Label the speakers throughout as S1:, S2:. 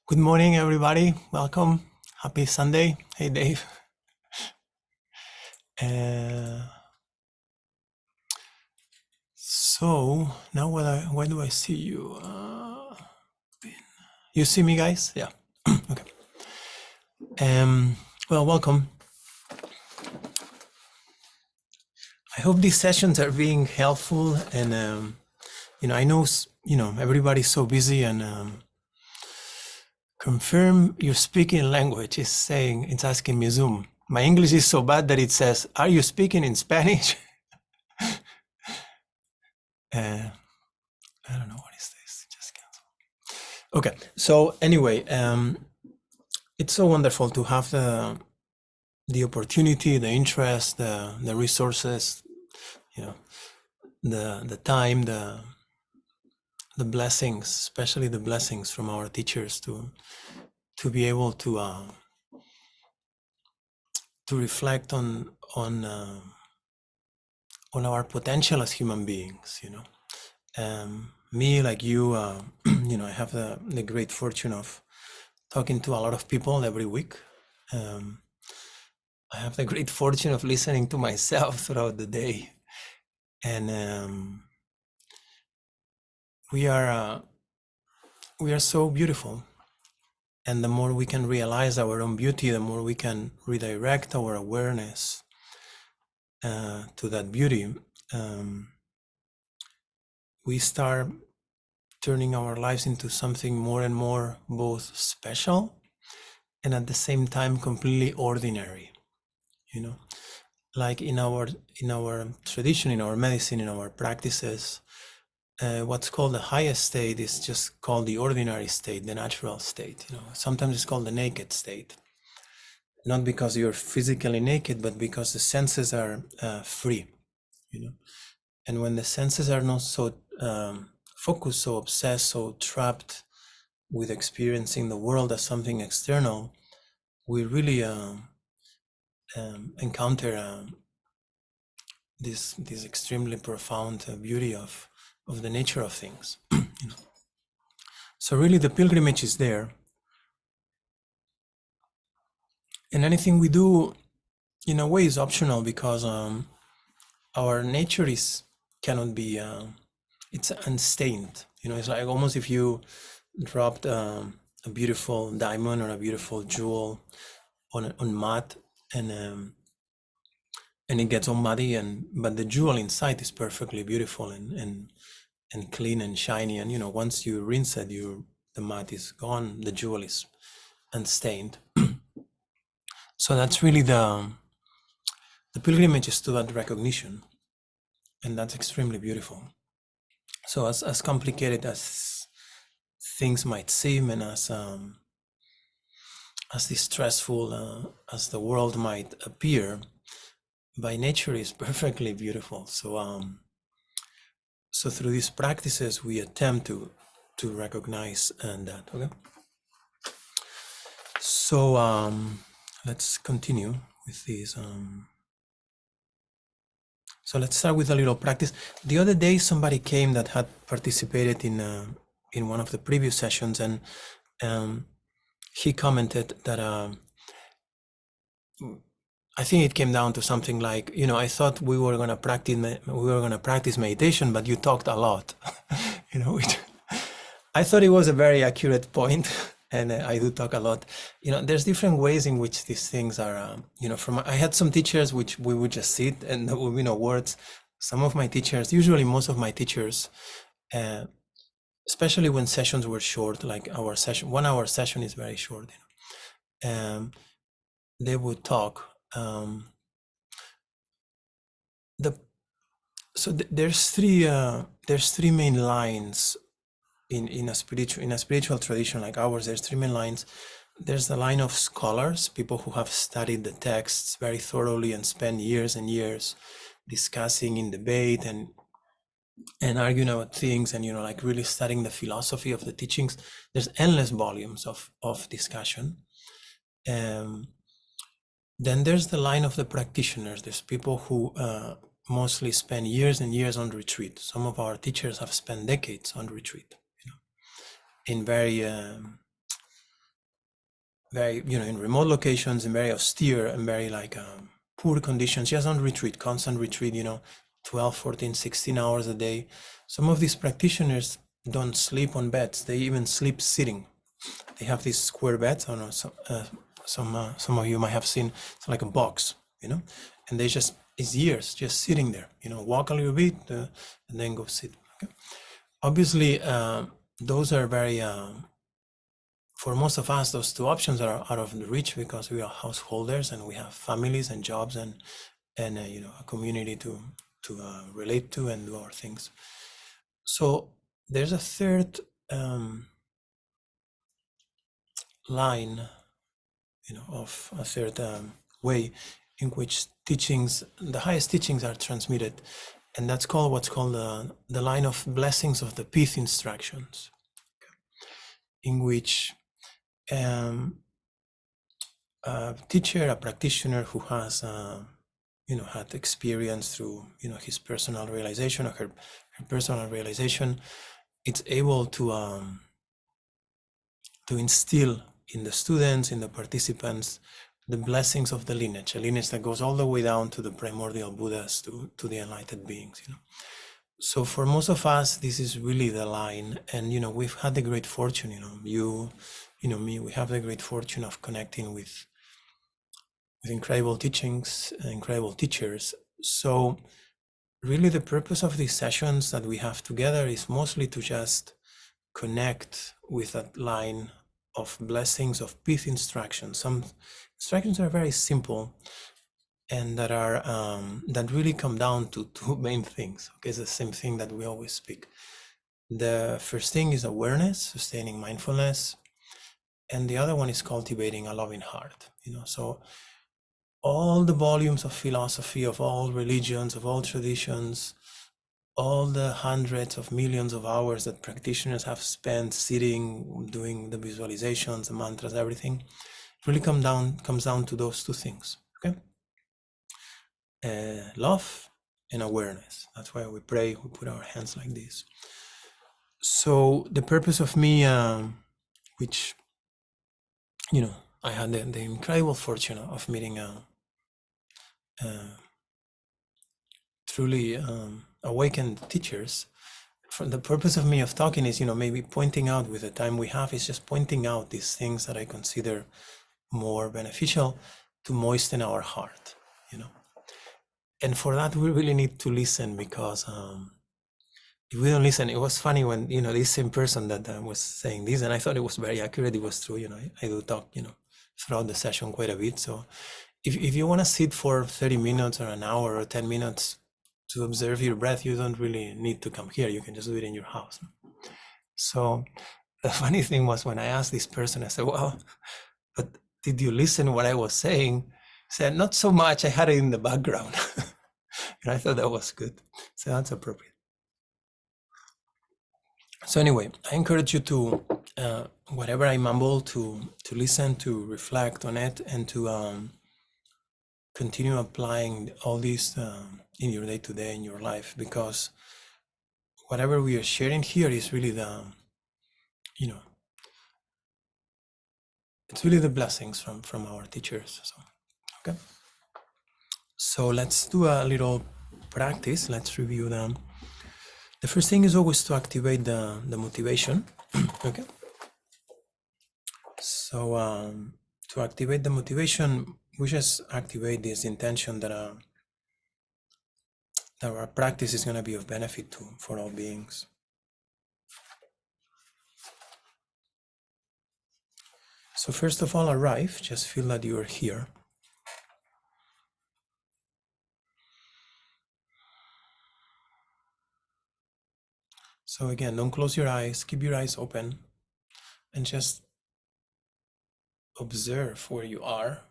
S1: Good morning, everybody. Welcome. Happy Sunday. Hey, Dave. Uh, so now, where do I see you? You see me, guys? Yeah. Okay. Well, welcome. I hope these sessions are being helpful, and I know everybody's so busy, and confirm your speaking language is saying it's asking me Zoom. My English is so bad that it says, "Are you speaking in Spanish?" I don't know what is this. Just cancel. Okay. So anyway, it's so wonderful to have the opportunity, the interest, the resources, the time, the blessings, especially the blessings from our teachers to be able to reflect on our potential as human beings. Me, like you, I have the great fortune of talking to a lot of people every week. I have the great fortune of listening to myself throughout the day, and we are so beautiful. And the more we can realize our own beauty, the more we can redirect our awareness to that beauty. We start turning our lives into something more and more both special and at the same time completely ordinary. Like in our tradition, in our medicine, in our practices, what's called the highest state is just called the ordinary state, the natural state. Sometimes it's called the naked state, not because you're physically naked, but because the senses are free. And when the senses are not so focused, so obsessed, so trapped with experiencing the world as something external, we really encounter this extremely profound beauty of the nature of things. So really the pilgrimage is there, and anything we do in a way is optional, because our nature cannot be it's unstained. It's like almost if you dropped a beautiful diamond or a beautiful jewel on mud, and it gets all muddy, but the jewel inside is perfectly beautiful and clean and shiny, and once you rinse it, the mud is gone, the jewel is unstained. So that's really the pilgrimage is to that recognition, and that's extremely beautiful. So as complicated as things might seem, and as distressful as the world might appear, by nature is perfectly beautiful. So through these practices, we attempt to recognize that. Okay. So let's continue with these. So let's start with a little practice. The other day, somebody came that had participated in one of the previous sessions, and he commented that I think it came down to something like, I thought we were going to practice meditation, but you talked a lot. Which I thought it was a very accurate point. And I do talk a lot. There's different ways in which these things are, I had some teachers which we would just sit and there would be no words. Some of my teachers, usually most of my teachers, especially when sessions were short, like our session, 1 hour session is very short, they would talk. There's three main lines in a spiritual tradition like ours. There's three main lines. There's the line of scholars, people who have studied the texts very thoroughly and spent years and years discussing in debate and arguing about things, and like really studying the philosophy of the teachings. There's endless volumes of discussion. Then there's the line of the practitioners. There's people who mostly spend years and years on retreat. Some of our teachers have spent decades on retreat, in very very, in remote locations and very austere and very like poor conditions, just on retreat, constant retreat, 12, 14, 16 hours a day. Some of these practitioners don't sleep on beds. They even sleep sitting. They have these square beds. I don't know, some of you might have seen, it's like a box, and they just, it's years just sitting there, walk a little bit and then go sit. Okay? Obviously, those are very, for most of us, those two options are out of the reach because we are householders and we have families and jobs and a community to relate to and do our things. So there's a third line, of a third way in which teachings, the highest teachings, are transmitted, and that's called what's called the line of blessings of the pith instructions, in which a teacher, a practitioner who has had experience through his personal realization or her personal realization, it's able to instill in the students, in the participants, the blessings of the lineage, a lineage that goes all the way down to the primordial Buddhas, to the enlightened beings. So for most of us, this is really the line, and we've had the great fortune, me, we have the great fortune of connecting with incredible teachings, incredible teachers. So really the purpose of these sessions that we have together is mostly to just connect with that line of blessings, of pith instructions. Some instructions are very simple and that are that really come down to two main things. Okay, it's the same thing that we always speak. The first thing is awareness, sustaining mindfulness, and the other one is cultivating a loving heart. So all the volumes of philosophy, of all religions, of all traditions, all the hundreds of millions of hours that practitioners have spent sitting, doing the visualizations, the mantras, everything, really comes down to those two things. Okay, love and awareness. That's why we pray. We put our hands like this. So the purpose of me, which I had the incredible fortune of meeting truly awakened teachers. For the purpose of me of talking is, maybe pointing out, with the time we have, is just pointing out these things that I consider more beneficial to moisten our heart, And for that, we really need to listen, because if we don't listen, it was funny when, this same person that was saying this, and I thought it was very accurate. It was true, I do talk, throughout the session quite a bit. So if you want to sit for 30 minutes or an hour or 10 minutes to observe your breath, you don't really need to come here. You can just do it in your house. So the funny thing was, when I asked this person, I said, well, but did you listen what I was saying? He said, not so much. I had it in the background. And I thought that was good. So that's appropriate. So anyway, I encourage you to, whatever I mumble, to listen, to reflect on it, and to continue applying all these in your day-to-day, in your life, because whatever we are sharing here is really it's really the blessings from our teachers. So, okay. So let's do a little practice. Let's review them. The first thing is always to activate the motivation. Okay. So to activate the motivation, we just activate this intention that our practice is going to be of benefit for all beings. So first of all, arrive. Just feel that you are here. So again, don't close your eyes. Keep your eyes open and just observe where you are.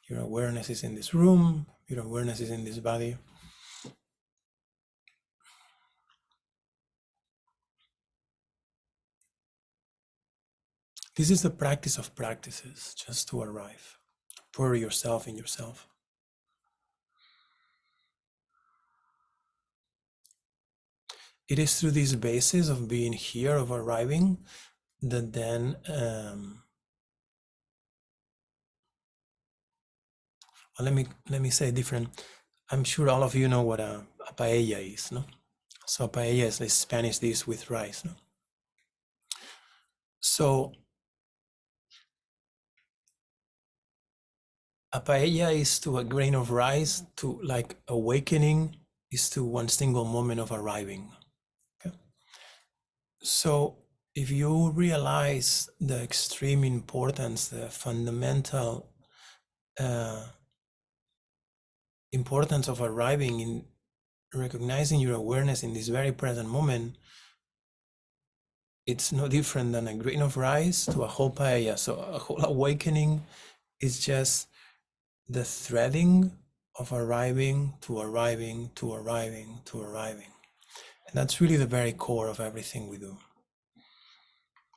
S1: Your awareness is in this room. Your awareness is in this body. This is the practice of practices, just to arrive. Pour yourself in yourself. It is through this basis of being here, of arriving, that then well, let me say different. I'm sure all of you know what a paella is, no? So paella is the Spanish dish with rice, no? So a paella is to a grain of rice, to like awakening is to one single moment of arriving. Okay? So if you realize the extreme importance, the fundamental uh, importance of arriving in recognizing your awareness in this very present moment, it's no different than a grain of rice to a whole paella. So a whole awakening is just the threading of arriving to arriving to arriving to arriving. And that's really the very core of everything we do.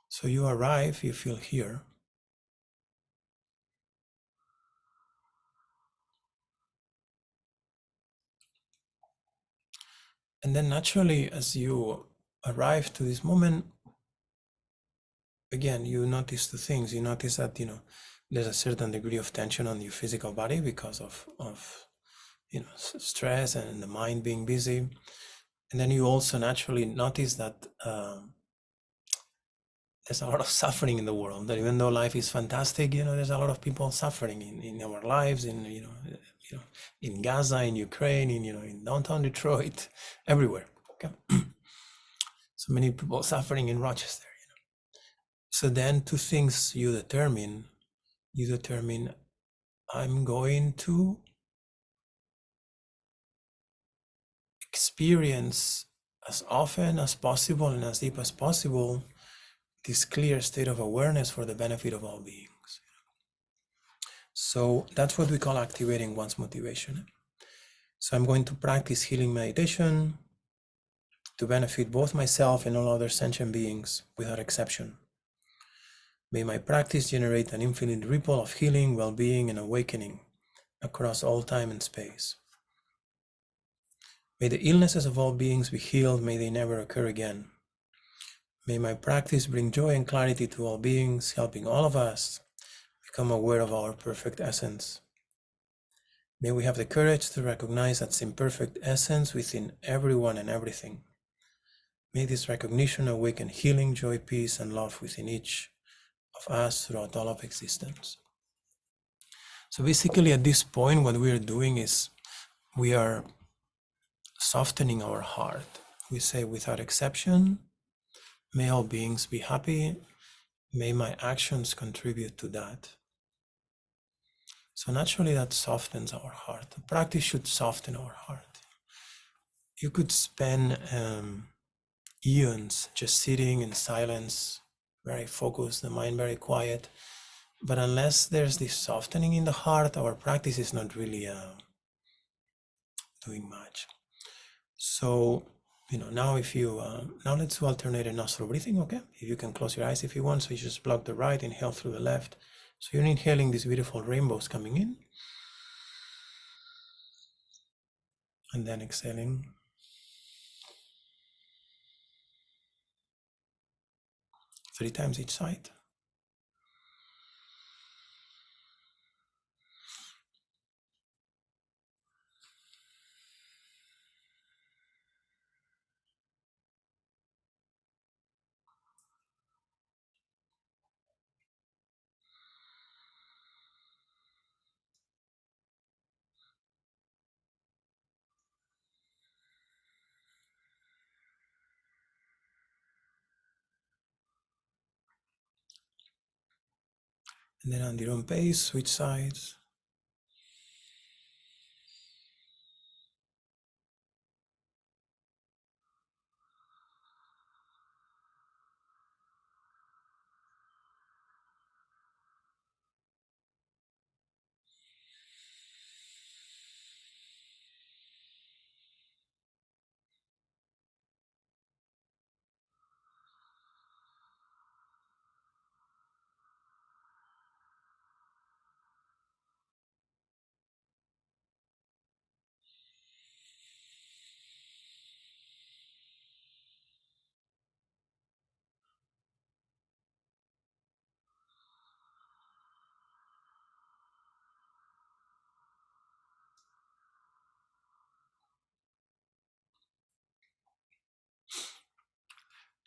S1: So you arrive, you feel here. And then naturally, as you arrive to this moment, again, you notice two things. You notice that, there's a certain degree of tension on your physical body because of stress and the mind being busy. And then you also naturally notice that there's a lot of suffering in the world, that even though life is fantastic, there's a lot of people suffering in our lives, in Gaza, in Ukraine, in downtown Detroit, everywhere. Okay. So many people suffering in Rochester. So then two things you determine, I'm going to experience as often as possible and as deep as possible this clear state of awareness for the benefit of all beings. So that's what we call activating one's motivation. So I'm going to practice healing meditation to benefit both myself and all other sentient beings without exception. May my practice generate an infinite ripple of healing, well-being, and awakening across all time and space. May the illnesses of all beings be healed, may they never occur again. May my practice bring joy and clarity to all beings, helping all of us become aware of our perfect essence. May we have the courage to recognize that imperfect essence within everyone and everything. May this recognition awaken healing, joy, peace, and love within each of us throughout all of existence. So basically at this point, what we are doing is we are softening our heart. We say, without exception, may all beings be happy. May my actions contribute to that. So naturally that softens our heart. The practice should soften our heart. You could spend eons just sitting in silence, very focused, the mind very quiet. But unless there's this softening in the heart, our practice is not really doing much. So, now if you, now let's do alternating nostril breathing, okay? If you can close your eyes if you want, so you just block the right, inhale through the left. So you're inhaling these beautiful rainbows coming in. And then exhaling. Three times each side. And then on your own pace, switch sides.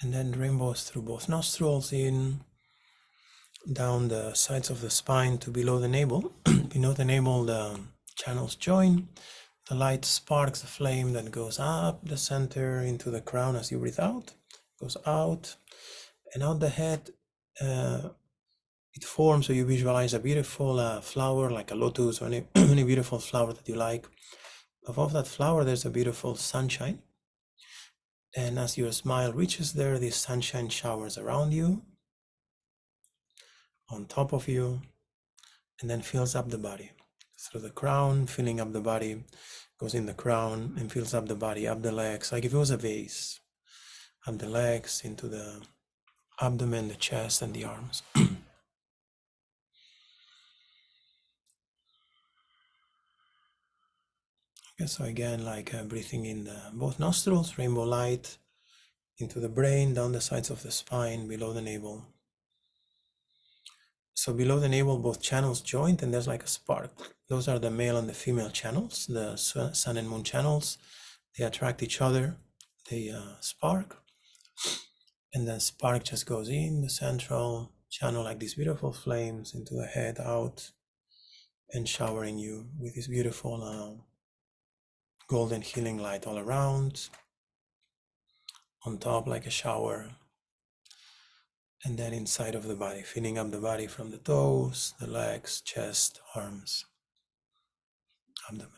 S1: And then rainbows through both nostrils, in, down the sides of the spine to below the navel. Below the navel, the channels join. The light sparks a flame that goes up the center into the crown as you breathe out, goes out, and out the head. It forms, so you visualize a beautiful flower like a lotus or any beautiful flower that you like. Above that flower, there's a beautiful sunshine. And as your smile reaches there, this sunshine showers around you, on top of you, and then fills up the body. Through the crown, filling up the body, goes in the crown and fills up the body, up the legs, like if it was a vase. Up the legs, into the abdomen, the chest, and the arms. Okay, so again, like breathing in both nostrils, rainbow light, into the brain, down the sides of the spine, below the navel. So below the navel, both channels joint, and there's like a spark. Those are the male and the female channels, the sun and moon channels. They attract each other, they spark, and then spark just goes in the central channel like these beautiful flames into the head, out, and showering you with this beautiful golden healing light all around, on top like a shower, and then inside of the body, filling up the body from the toes, the legs, chest, arms, abdomen.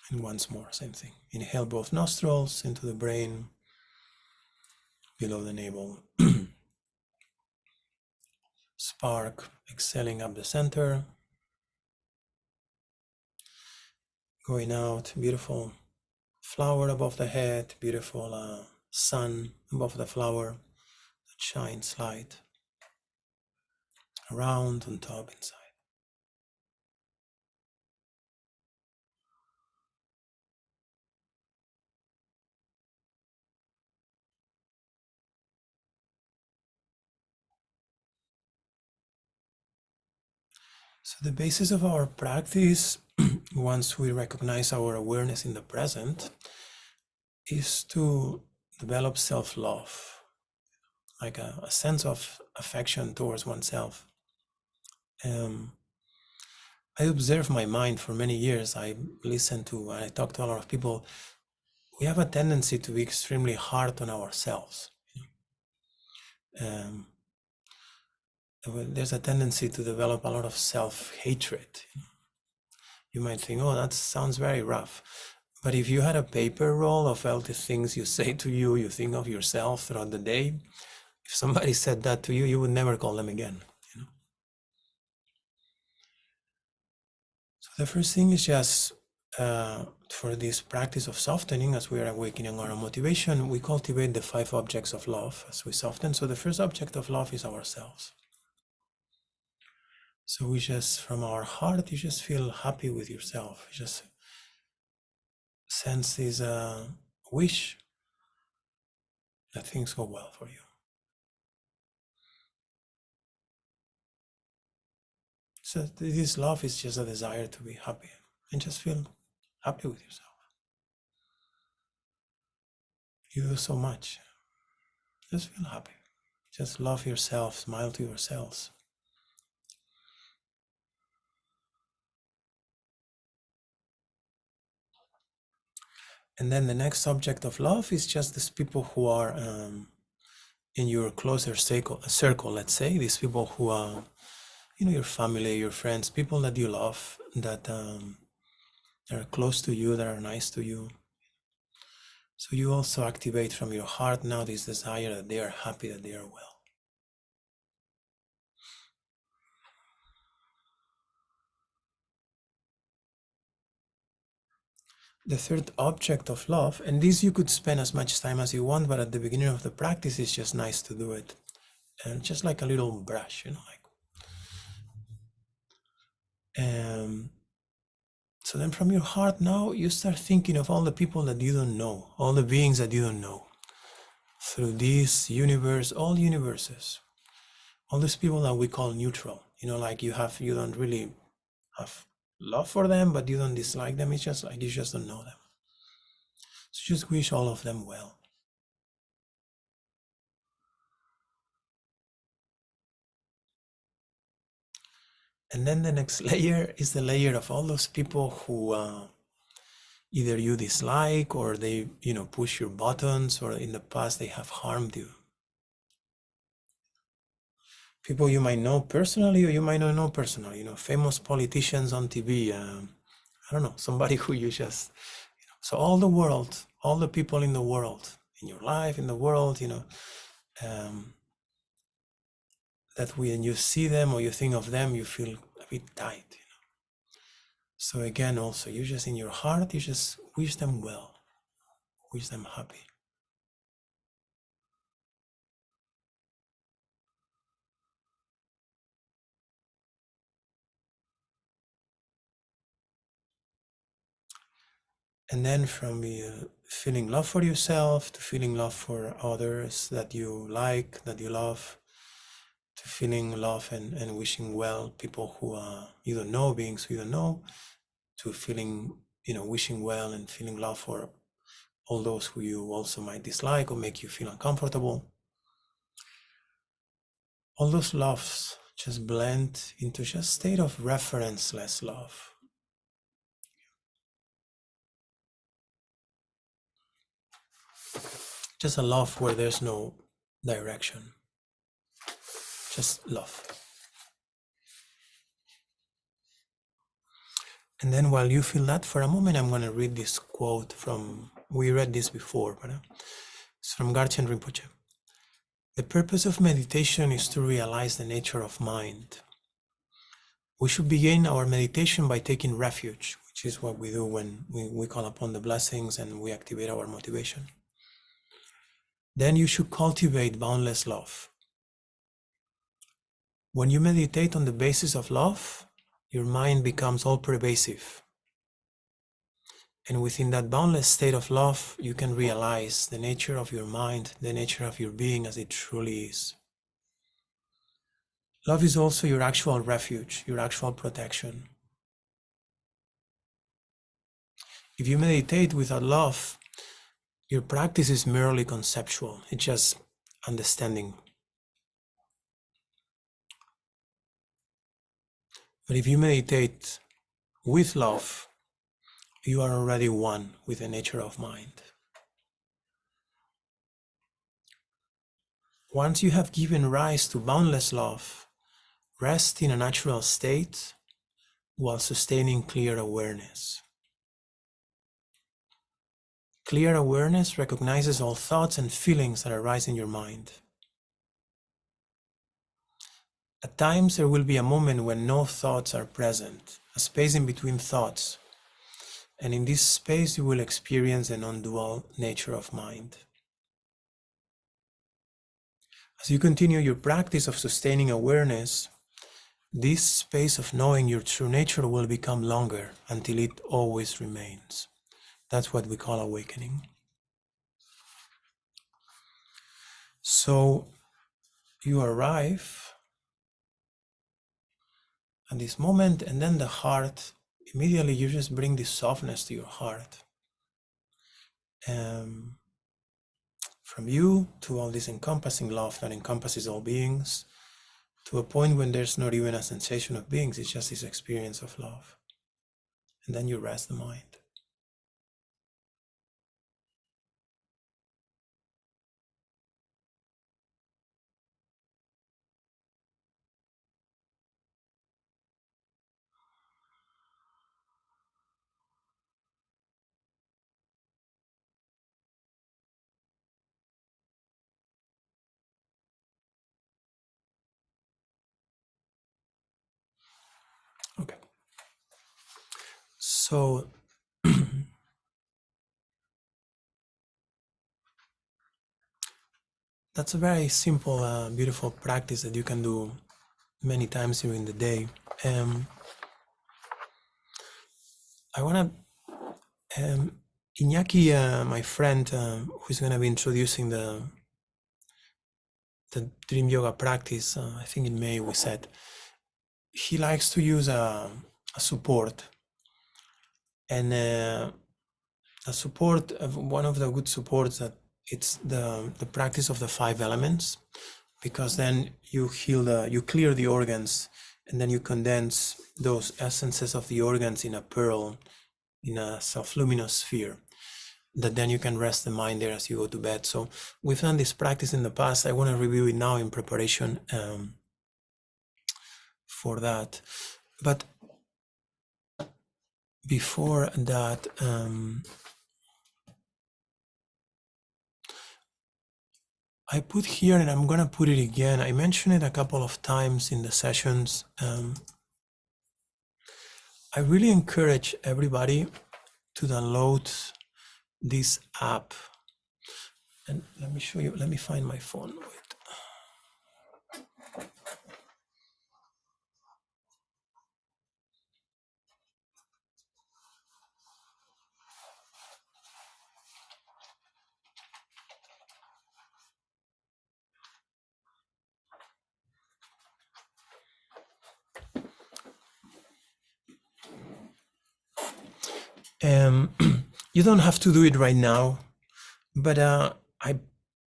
S1: And once more, same thing. Inhale both nostrils into the brain, below the navel. Spark, exhaling up the center. Going out, beautiful flower above the head, beautiful sun above the flower that shines light around, on top, inside. So the basis of our practice, once we recognize our awareness in the present, is to develop self-love, like a sense of affection towards oneself. I observed my mind for many years. I listened to, I talked to a lot of people. We have a tendency to be extremely hard on ourselves. Um, there's a tendency to develop a lot of self-hatred. You might think, oh, that sounds very rough. But if you had a paper roll of all the things you say to you, you think of yourself throughout the day, if somebody said that to you, you would never call them again. So the first thing is just for this practice of softening, as we are awakening our motivation, we cultivate the 5 objects of love as we soften. So the first object of love is ourselves. So we just, from our heart, you just feel happy with yourself. You just sense this wish that things go well for you. So this love is just a desire to be happy and just feel happy with yourself. You do so much. Just feel happy. Just love yourself, smile to yourselves. And then the next subject of love is just these people who are in your closer circle, let's say, these people who are, your family, your friends, people that you love, that are close to you, that are nice to you. So you also activate from your heart now this desire that they are happy, that they are well. The third object of love, and this you could spend as much time as you want, but at the beginning of the practice, it's just nice to do it. And just like a little brush, so then from your heart now, you start thinking of all the people that you don't know, all the beings that you don't know. Through this universe, all universes, all these people that we call neutral, like you don't really have love for them, but you don't dislike them. It's just like you just don't know them. So just wish all of them well. And then the next layer is the layer of all those people who either you dislike, or they, push your buttons, or in the past they have harmed you. People you might know personally, or you might not know personally, famous politicians on TV, I don't know, somebody who you just, so all the world, all the people in the world, in your life, in the world, that when you see them or you think of them, you feel a bit tight. So again, also, you just in your heart, you just wish them well, wish them happy. And then from feeling love for yourself to feeling love for others that you like, that you love, to feeling love and wishing well people who you don't know, beings who you don't know, to feeling, wishing well and feeling love for all those who you also might dislike or make you feel uncomfortable. All those loves just blend into just state of referenceless love. Just a love where there's no direction, just love. And then while you feel that for a moment, I'm going to read this quote from, we read this before, but it's from Garchen Rinpoche. The purpose of meditation is to realize the nature of mind. We should begin our meditation by taking refuge, which is what we do when we call upon the blessings and we activate our motivation. Then you should cultivate boundless love. When you meditate on the basis of love, your mind becomes all-pervasive. And within that boundless state of love, you can realize the nature of your mind, the nature of your being as it truly is. Love is also your actual refuge, your actual protection. If you meditate without love, your practice is merely conceptual. It's just understanding. But if you meditate with love, you are already one with the nature of mind. Once you have given rise to boundless love, rest in a natural state while sustaining clear awareness. Clear awareness recognizes all thoughts and feelings that arise in your mind. At times there will be a moment when no thoughts are present, a space in between thoughts, and in this space you will experience the non-dual nature of mind. As you continue your practice of sustaining awareness, this space of knowing your true nature will become longer until it always remains. That's what we call awakening. So you arrive at this moment, and then the heart, immediately you just bring this softness to your heart. From you to all this encompassing love that encompasses all beings, to a point when there's not even a sensation of beings, it's just this experience of love. And then you rest the mind. Okay. So that's a very simple, beautiful practice that you can do many times during the day. I want to, Iñaki, my friend, who's going to be introducing the Dream Yoga practice, I think in May we said, he likes to use a a support. And a support, one of the good supports, that it's the practice of the 5 elements, because then you you clear the organs, and then you condense those essences of the organs in a pearl, in a self-luminous sphere, that then you can rest the mind there as you go to bed. So we've done this practice in the past. I want to review it now in preparation for that. But before that, I put here, and I'm going to put it again. I mentioned it a couple of times in the sessions. I really encourage everybody to download this app. And let me show you, let me find my phone. Wait. You don't have to do it right now, but I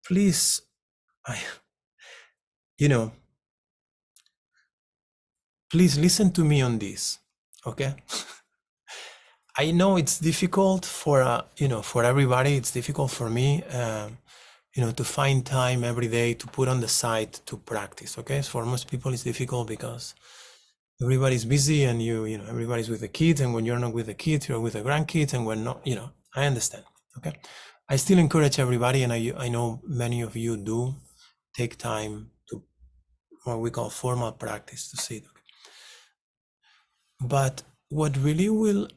S1: please, please listen to me on this, okay? I know it's difficult for for everybody. It's difficult for me, to find time every day to put on the side to practice. Okay, so for most people it's difficult because everybody's busy, and everybody's with the kids, and when you're not with the kids, you're with the grandkids, and when not, I understand. Okay, I still encourage everybody, and I know many of you do take time to what we call formal practice to sit. Okay? But what really will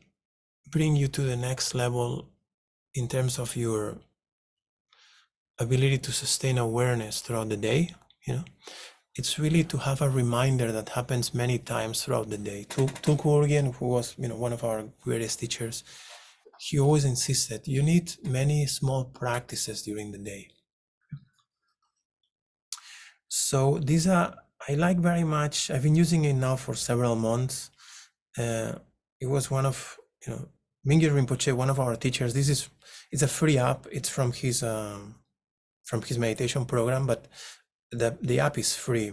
S1: bring you to the next level in terms of your ability to sustain awareness throughout the day, it's really to have a reminder that happens many times throughout the day. Tulku, who was one of our greatest teachers, he always insisted you need many small practices during the day. So these are, I like very much. I've been using it now for several months. It was one of Mingyur Rinpoche, one of our teachers. It's a free app. It's from his meditation program, but the app is free.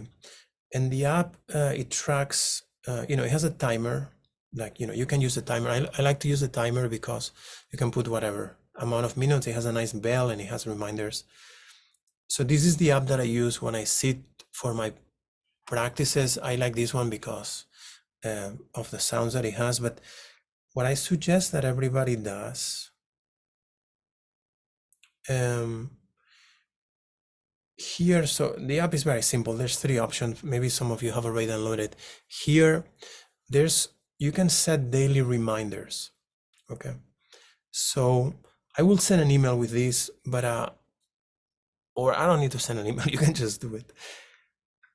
S1: And the app, it tracks, it has a timer, like, you can use a timer. I like to use a timer because you can put whatever amount of minutes. It has a nice bell and it has reminders. So this is the app that I use when I sit for my practices. I like this one because of the sounds that it has. But what I suggest that everybody does, here, so the app is very simple. There's 3 options. Maybe some of you have already downloaded. Here, you can set daily reminders. Okay, so I will send an email with this, but or I don't need to send an email. You can just do it.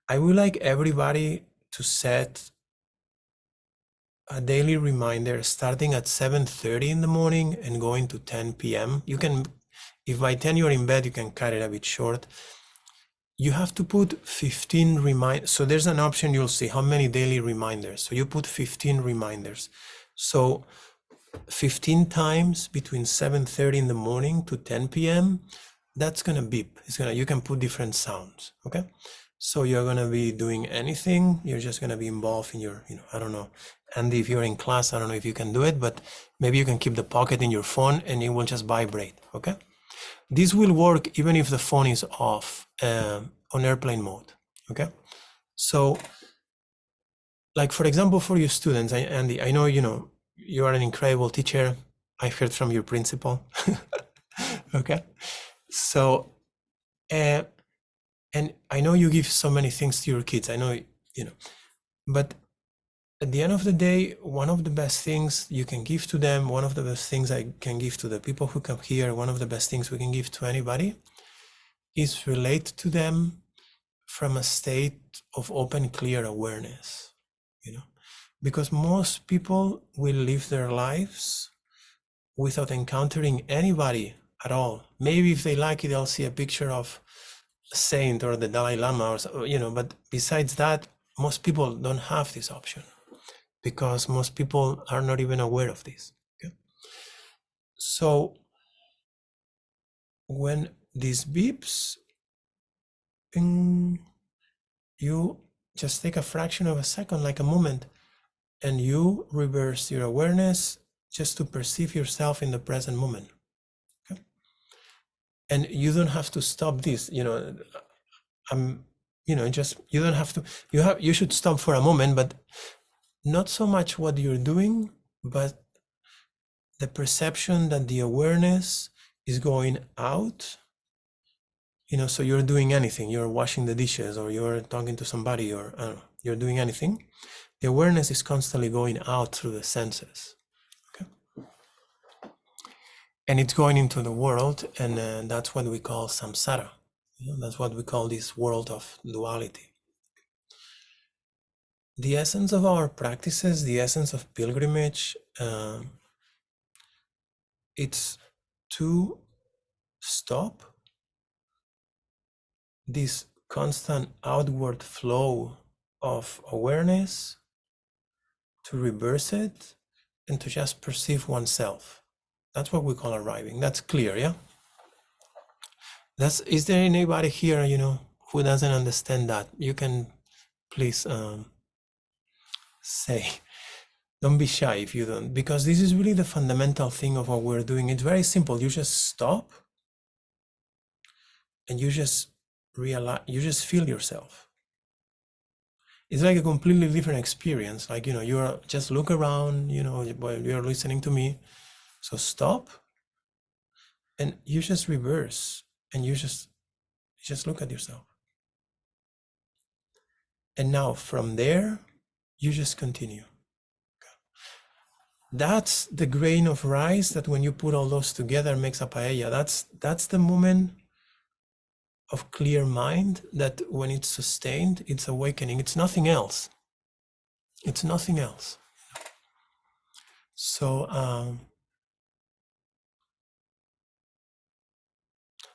S1: I would like everybody to set a daily reminder starting at 7:30 in the morning and going to 10 p.m. You can, if by 10 you're in bed, you can cut it a bit short. You have to put 15 reminders. So there's an option, you'll see how many daily reminders. So you put 15 reminders. So 15 times between 7:30 in the morning to 10 p.m. That's gonna beep. You can put different sounds. Okay. So you're gonna be doing anything. You're just gonna be involved in your, I don't know. And if you're in class, I don't know if you can do it, but maybe you can keep the pocket in your phone and it will just vibrate. Okay. This will work even if the phone is off on airplane mode, okay? So, like for example, for your students, Andy, I know you are an incredible teacher. I heard from your principal, okay? So, and I know you give so many things to your kids. I know, but at the end of the day, one of the best things you can give to them, one of the best things I can give to the people who come here, one of the best things we can give to anybody is relate to them from a state of open, clear awareness, because most people will live their lives without encountering anybody at all. Maybe if they like it, they'll see a picture of a saint or the Dalai Lama or but besides that, most people don't have this option. because most people are not even aware of this. Okay? So when these beeps, ping, you just take a fraction of a second, like a moment, and you reverse your awareness just to perceive yourself in the present moment. Okay? And you don't have to stop this, just you don't have to, you should stop for a moment, but not so much what you're doing, but the perception that the awareness is going out. So you're doing anything, you're washing the dishes, or you're talking to somebody, or I don't know, you're doing anything. The awareness is constantly going out through the senses. Okay? And it's going into the world, and that's what we call samsara. That's what we call this world of duality. The essence of our practices, the essence of pilgrimage, it's to stop this constant outward flow of awareness, to reverse it, and to just perceive oneself. That's what we call arriving. That's clear, yeah? Is there anybody here, who doesn't understand that? You can please say. Don't be shy if you don't, because this is really the fundamental thing of what we're doing. It's very simple. You just stop and you just realize, you just feel yourself. It's like a completely different experience. Like, you're just look around, while you're listening to me. So stop and you just reverse and you just look at yourself. And now from there, you just continue. That's the grain of rice that when you put all those together makes a paella. That's the moment of clear mind, that when it's sustained, it's awakening. It's nothing else. It's nothing else. So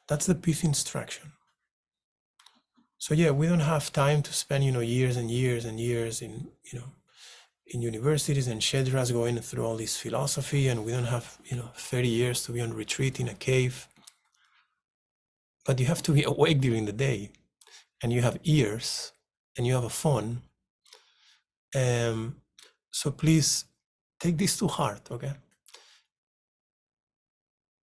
S1: that's the fifth instruction. So yeah, we don't have time to spend, years and years and years in universities and shedras going through all this philosophy, and we don't have 30 years to be on retreat in a cave. But you have to be awake during the day, and you have ears, and you have a phone. So please take this to heart, okay?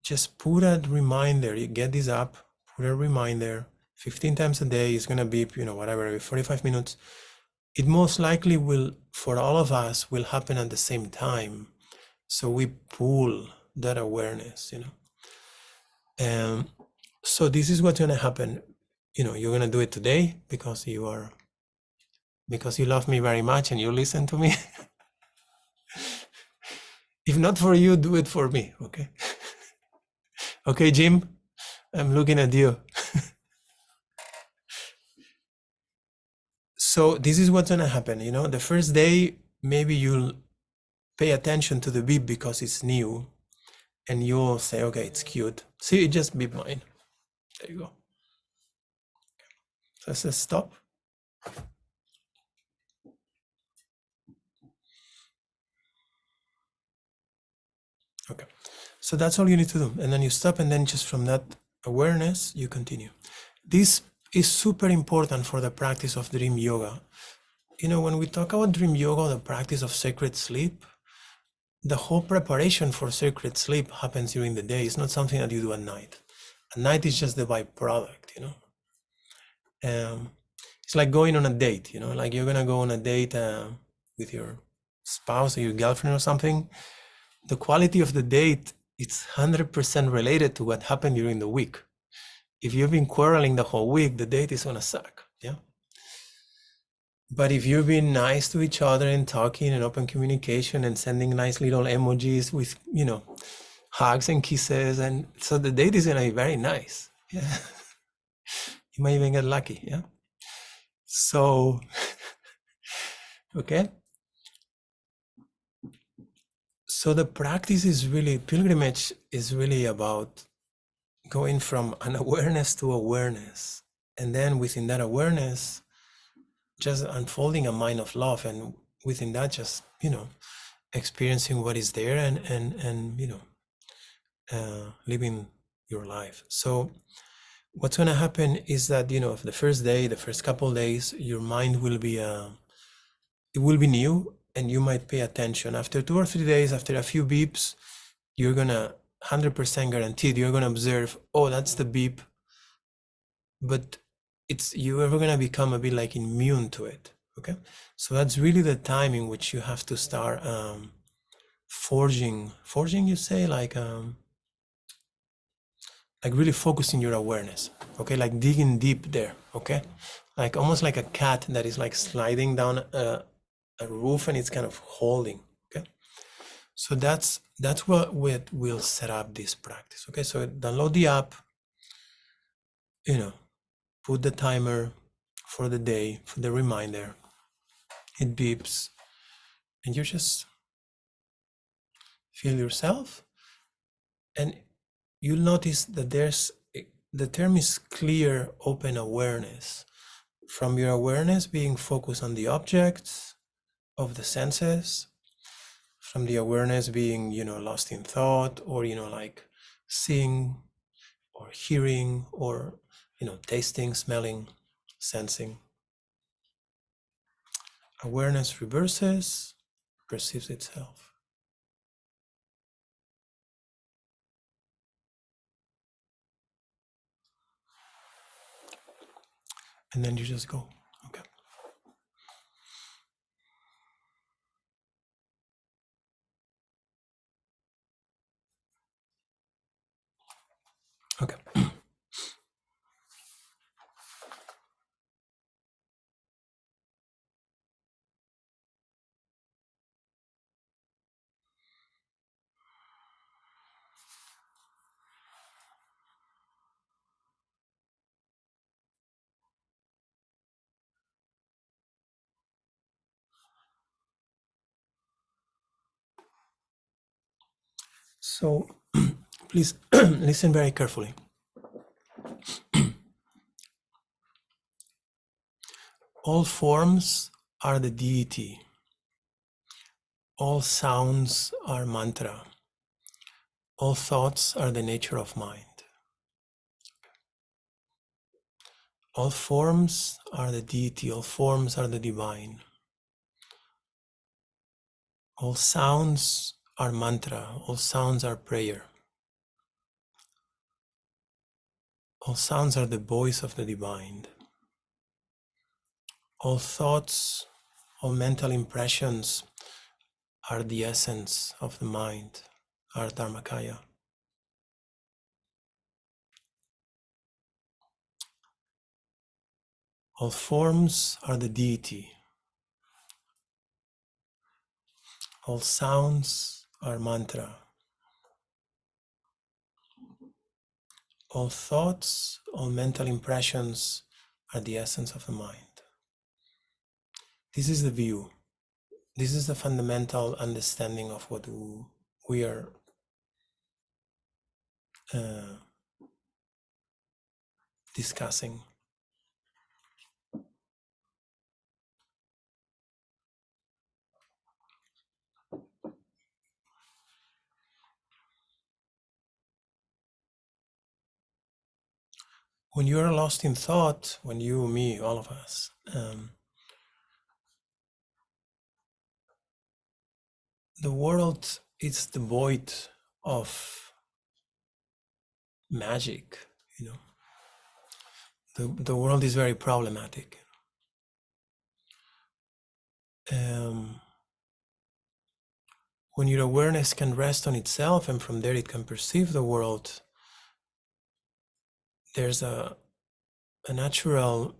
S1: Just put a reminder. You get this up, put a reminder 15 times a day. It's gonna be, whatever, every 45 minutes. It most likely will, for all of us, will happen at the same time. So we pull that awareness, So this is what's gonna happen. You're gonna do it today because you love me very much and you listen to me. If not for you, do it for me, okay? Okay, Jim, I'm looking at you. So this is what's gonna happen, the first day, maybe you'll pay attention to the beep because it's new, and you'll say, okay, it's cute. See, it just beep mine. There you go. So I says stop. Okay, so that's all you need to do. And then you stop, and then just from that awareness, you continue. This is super important for the practice of dream yoga. When we talk about dream yoga, the practice of sacred sleep, the whole preparation for sacred sleep happens during the day. It's not something that you do at night. At night is just the byproduct, It's like going on a date, like you're gonna go on a date with your spouse or your girlfriend or something. The quality of the date, it's 100% related to what happened during the week. If you've been quarreling the whole week, the date is gonna suck, yeah? But if you've been nice to each other and talking and open communication and sending nice little emojis with, hugs and kisses, and so the date is gonna be very nice, yeah? You might even get lucky, yeah? So, okay? So the practice is really, pilgrimage is really about going from an awareness to awareness. And then within that awareness, just unfolding a mind of love. And within that, just, experiencing what is there, and living your life. So what's going to happen is that, the first day, the first couple of days, your mind will be it will be new, and you might pay attention. After 2 or 3 days, after a few beeps, you're gonna 100% guaranteed you're gonna observe, oh, that's the beep. But you're ever gonna become a bit like immune to it. Okay, so that's really the time in which you have to start forging, you say, like really focusing your awareness. Okay, like digging deep there. Okay, like almost like a cat that is like sliding down a roof, and it's kind of holding. Okay, so that's what will set up this practice. Okay, so download the app, put the timer for the day, for the reminder, it beeps, and you just feel yourself, and you'll notice that the term is clear open awareness, from your awareness being focused on the objects of the senses, from the awareness being, lost in thought, or, like seeing or hearing, or, tasting, smelling, sensing. Awareness reverses, perceives itself. And then you just go. Okay. Okay. So please listen very carefully. All forms are the deity. All sounds are mantra. All thoughts are the nature of mind. All forms are the deity. All forms are the divine. All sounds are mantra. All sounds are prayer. All sounds are the voice of the divine. All thoughts, all mental impressions are the essence of the mind, are Dharmakaya. All forms are the deity. All sounds are mantra. All thoughts, all mental impressions are the essence of the mind. This is the view. This is the fundamental understanding of what we are discussing. When you are lost in thought, when you, me, all of us, the world is devoid of magic. The world is very problematic. When your awareness can rest on itself, and from there it can perceive the world, there's a natural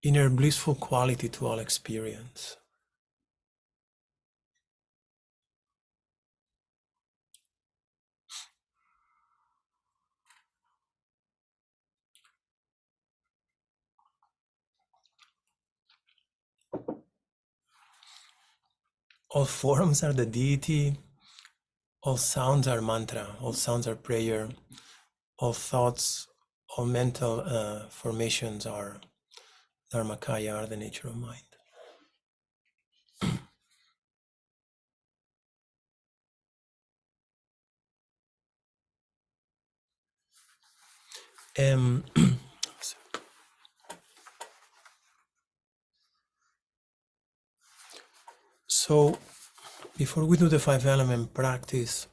S1: inner blissful quality to all experience. All forms are the deity, all sounds are mantra, all sounds are prayer, all thoughts, all mental formations are Dharmakaya are the nature of mind. Um, so before we do the 5 element practice,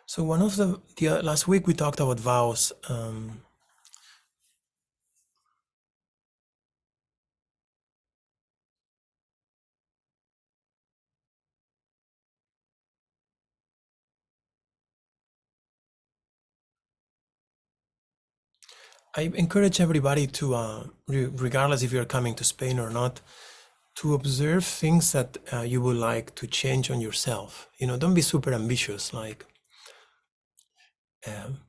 S1: so one of the last week we talked about vows. I encourage everybody to, regardless if you're coming to Spain or not, to observe things that you would like to change on yourself. You know, don't be super ambitious, um,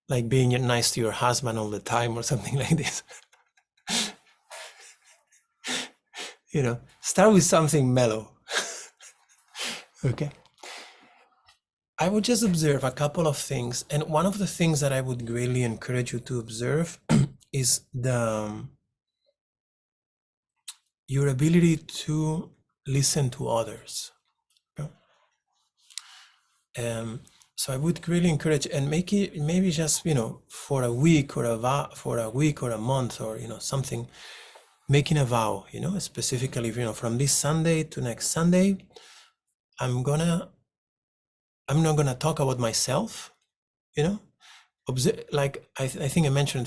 S1: like being nice to your husband all the time or something like this. You know, start with something mellow. Okay. I would just observe a couple of things, and one of the things that I would greatly encourage you to observe is your ability to listen to others. Okay? So I would really encourage, and make it maybe just, you know, for a week or a week or a month, or, you know, something, making a vow, you know, specifically, you know, from this Sunday to next Sunday, I'm not gonna talk about myself, you know. Like I think I mentioned,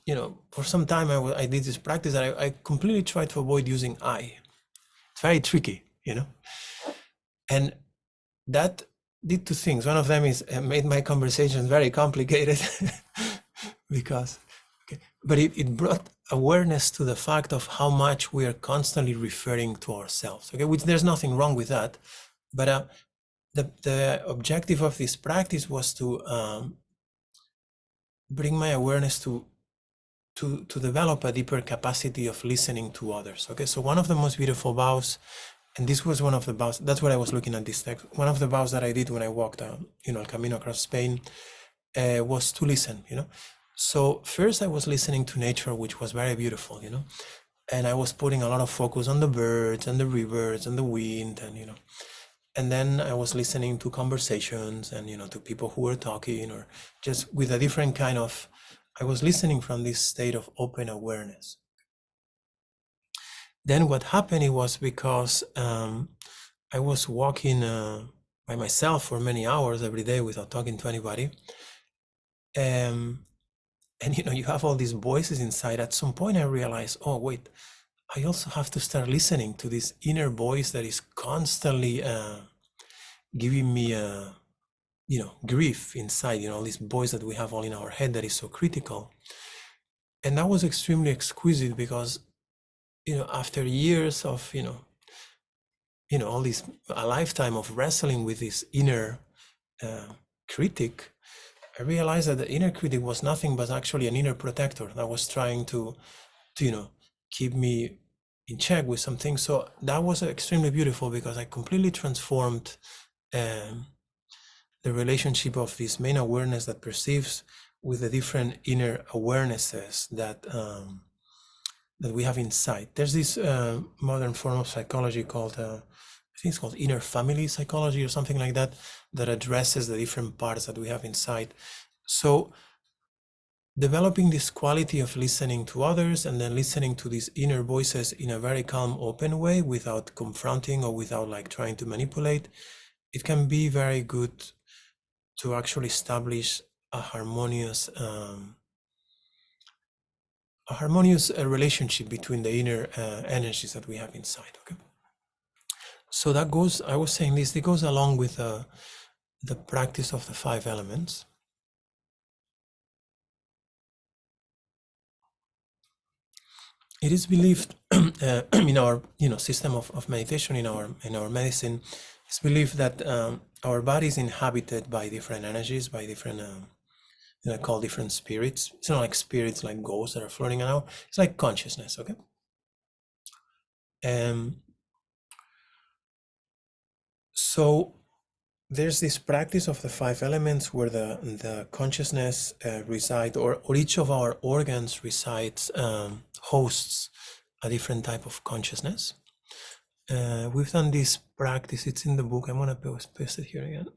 S1: you know, for some time I did this practice that I completely tried to avoid using I. It's very tricky, you know, and that did two things. One of them is made my conversations very complicated because, okay, but it brought awareness to the fact of how much we are constantly referring to ourselves. Okay, which there's nothing wrong with that, but the objective of this practice was to bring my awareness to develop a deeper capacity of listening to others. Okay, so one of the most beautiful vows, and this was one of the vows, that's what I was looking at this text. One of the vows that I did when I walked, you know, El Camino across Spain, was to listen, you know. So first I was listening to nature, which was very beautiful, you know, and I was putting a lot of focus on the birds and the rivers and the wind, and, you know, and then I was listening to conversations and, you know, to people who were talking, or just with a different kind of, I was listening from this state of open awareness. Then what happened, it was because I was walking by myself for many hours every day without talking to anybody. And, you know, you have all these voices inside. At some point I realized, oh, wait, I also have to start listening to this inner voice that is constantly giving me you know, grief inside, you know, this voice that we have all in our head that is so critical. And that was extremely exquisite because, you know, after years of, you know, all this, a lifetime of wrestling with this inner critic, I realized that the inner critic was nothing but actually an inner protector that was trying to you know, keep me in check with some things. So that was extremely beautiful because I completely transformed the relationship of this main awareness that perceives with the different inner awarenesses that that we have inside. There's this modern form of psychology called, I think it's called inner family psychology or something like that, that addresses the different parts that we have inside. So developing this quality of listening to others and then listening to these inner voices in a very calm, open way without confronting or without like trying to manipulate, it can be very good to actually establish a harmonious relationship between the inner energies that we have inside. Okay, so that goes, I was saying this, it goes along with the practice of the 5 elements. It is believed in our, you know, system of meditation, in our medicine, it's believed that our body is inhabited by different energies, by different you know, called different spirits. It's not like spirits like ghosts that are floating around. It's like consciousness. Okay, Um, so there's this practice of the five elements where the consciousness resides, or each of our organs resides, hosts a different type of consciousness. We've done this practice, it's in the book. I'm gonna paste it here again.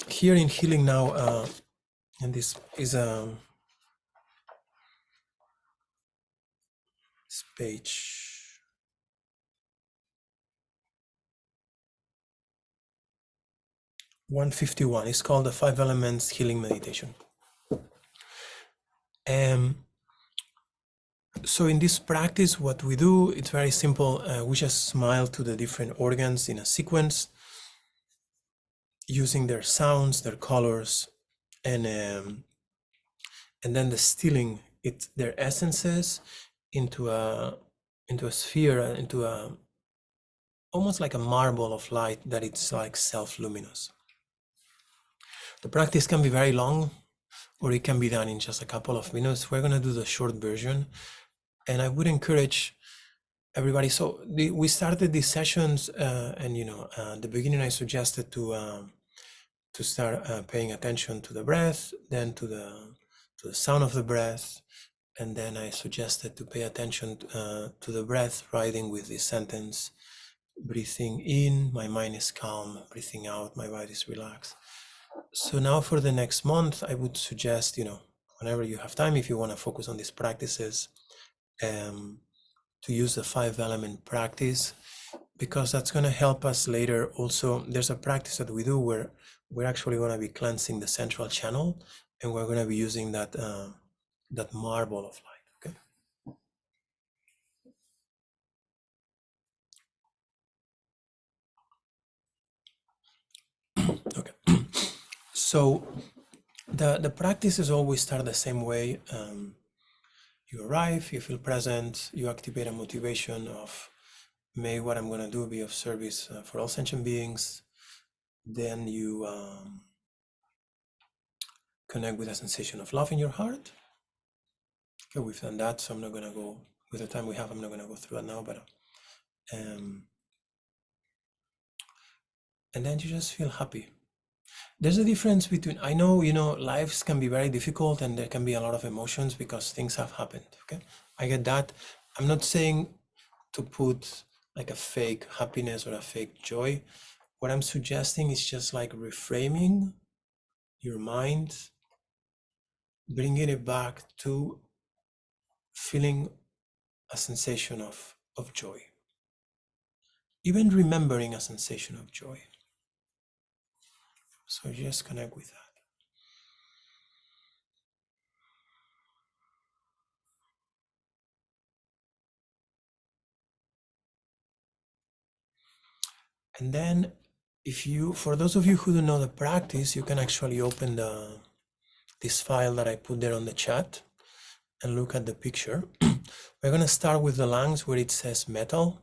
S1: Here in Healing Now, and this is this page 151. It's called the Five Elements Healing Meditation. So in this practice, what we do, it's very simple. We just smile to the different organs in a sequence, using their sounds, their colors, and then distilling their essences into a sphere, into a almost like a marble of light that it's like self-luminous. The practice can be very long, or it can be done in just a couple of minutes. We're gonna do the short version, and I would encourage everybody. So we started these sessions, and at the beginning I suggested to start paying attention to the breath, then to the sound of the breath, and then I suggested to pay attention to the breath, riding with this sentence: breathing in, my mind is calm; breathing out, my body is relaxed. So now for the next month, I would suggest, whenever you have time, if you want to focus on these practices, to use the five element practice, because that's going to help us later. Also, there's a practice that we do where we're actually going to be cleansing the central channel, and we're going to be using that that marble of light. Okay. So the practices always start the same way. You arrive, you feel present, you activate a motivation of, may what I'm going to do be of service for all sentient beings. Then you connect with a sensation of love in your heart. Okay, we've done that, so I'm not going to go, with the time we have, I'm not going to go through it now, but and then you just feel happy. There's a difference between, I know, lives can be very difficult and there can be a lot of emotions because things have happened. Okay, I get that. I'm not saying to put like a fake happiness or a fake joy. What I'm suggesting is just like reframing your mind, bringing it back to feeling a sensation of joy, even remembering a sensation of joy. So just connect with that. And then for those of you who don't know the practice, you can actually open this file that I put there on the chat and look at the picture. We're going to start with the lungs where it says metal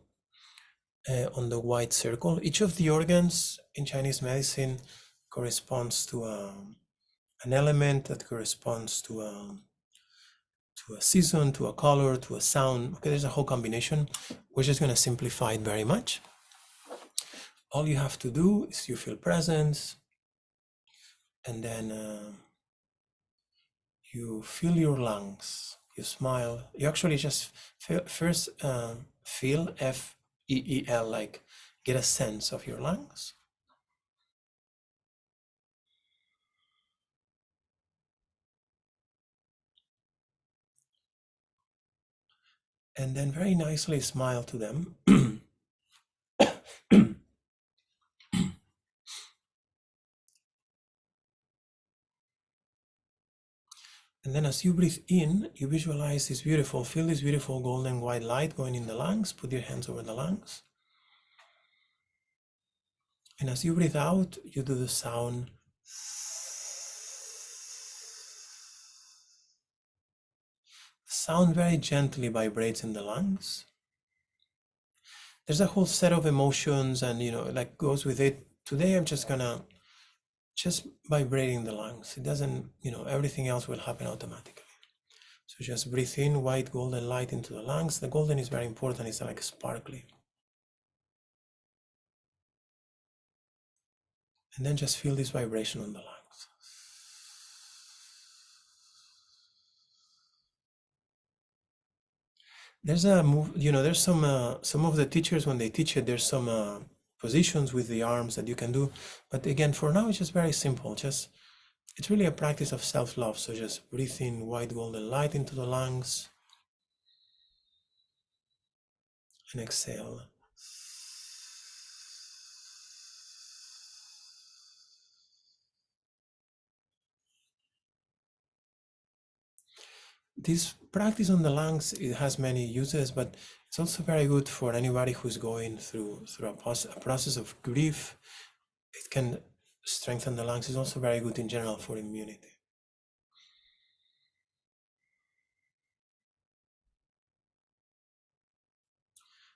S1: on the white circle. Each of the organs in Chinese medicine corresponds to an element that corresponds to a season, to a color, to a sound. Okay, there's a whole combination. We're just going to simplify it very much. All you have to do is you feel presence, and then you feel your lungs. You smile. You actually just first feel, F-E-E-L, like get a sense of your lungs. And then very nicely smile to them. And then as you breathe in, you visualize this beautiful, feel this beautiful golden white light going in the lungs. Put your hands over the lungs. And as you breathe out, you do the sound. The sound very gently vibrates in the lungs. There's a whole set of emotions and, like goes with it. Today, I'm just gonna just vibrating the lungs. It doesn't, everything else will happen automatically. So just breathe in white golden light into the lungs. The golden is very important. It's like sparkly. And then just feel this vibration on the lungs. There's a move, there's some of the teachers when they teach it, there's some positions with the arms that you can do. But again, for now, it's just very simple. It's really a practice of self-love. So just breathe in white golden light into the lungs and exhale. This practice on the lungs, it has many uses, but it's also very good for anybody who's going through a process of grief. It can strengthen the lungs. It's also very good in general for immunity.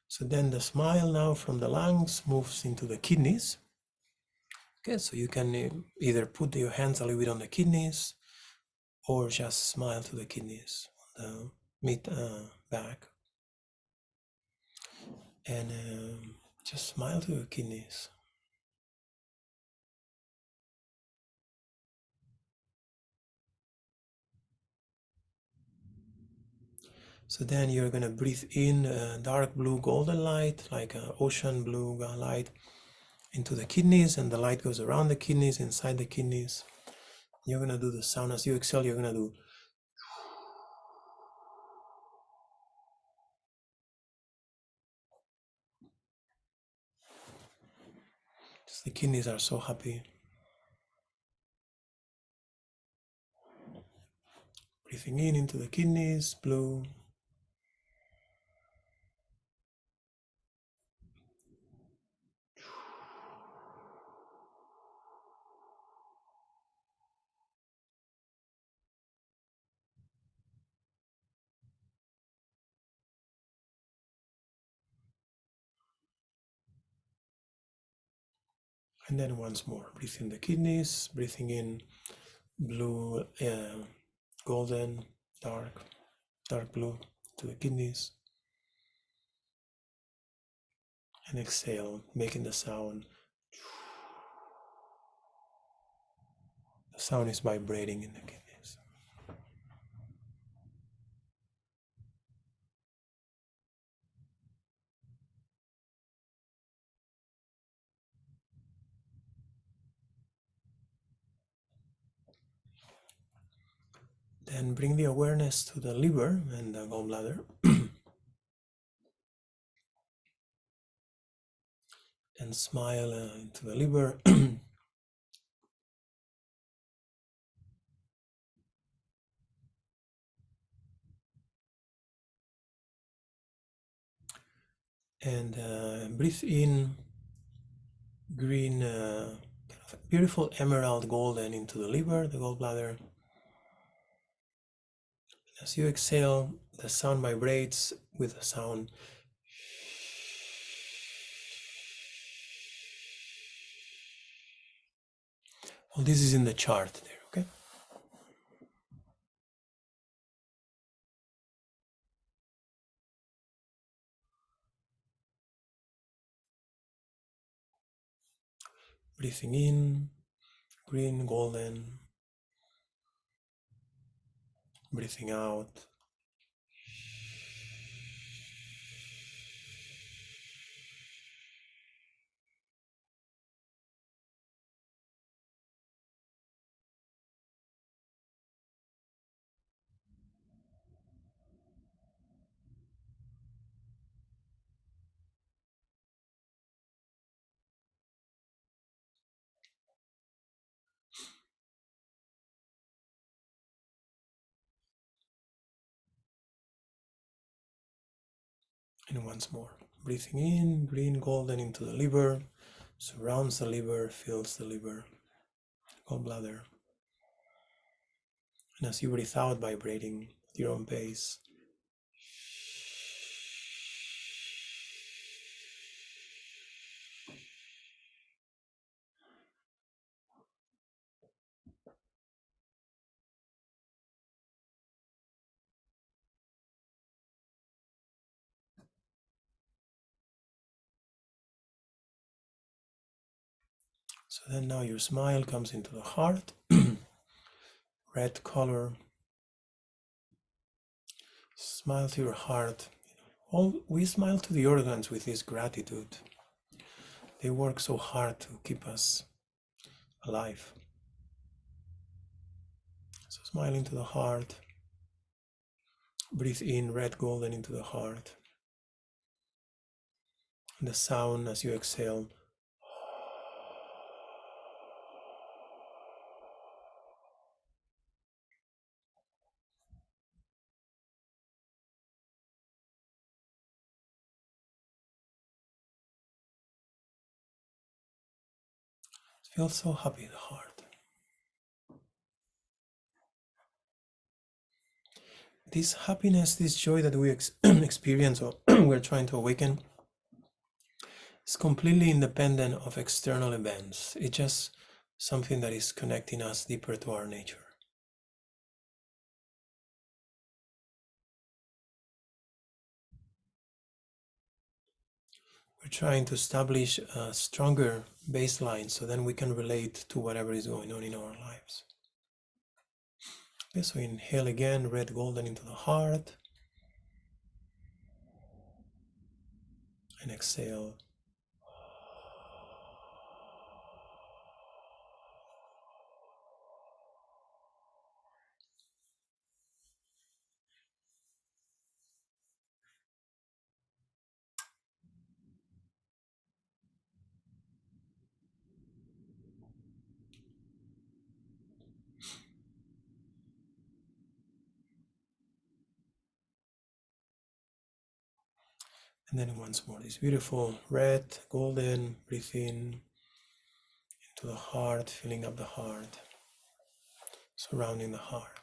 S1: So then the smile now from the lungs moves into the kidneys. Okay, so you can either put your hands a little bit on the kidneys or just smile to the kidneys on the mid back. And just smile to your kidneys. So then you're going to breathe in dark blue golden light, like ocean blue light, into the kidneys, and the light goes around the kidneys, inside the kidneys. You're going to do the sound as you exhale. You're going to do. The kidneys are so happy. Breathing in into the kidneys, blue. And then once more, breathe in the kidneys, breathing in blue, golden, dark blue to the kidneys. And exhale, making the sound. The sound is vibrating in the kidneys. Then bring the awareness to the liver and the gallbladder. And smile into the liver. And breathe in green, kind of beautiful emerald golden into the liver, the gallbladder. As you exhale, the sound vibrates with the sound. Well, this is in the chart there, okay? Breathing in, green, golden. Breathing out. And once more, breathing in, green, golden into the liver, surrounds the liver, fills the liver, gallbladder. And as you breathe out, vibrating at your own pace. So then now your smile comes into the heart, red color. Smile to your heart. We smile to the organs with this gratitude. They work so hard to keep us alive. So smile into the heart. Breathe in red golden into the heart. And the sound as you exhale. It feels so happy in the heart. This happiness, this joy that we experience or we're trying to awaken is completely independent of external events. It's just something that is connecting us deeper to our nature. We're trying to establish a stronger baseline so then we can relate to whatever is going on in our lives. Okay, so inhale again, red golden into the heart. And exhale. And then once more, this beautiful red, golden, breathe in into the heart, filling up the heart, surrounding the heart.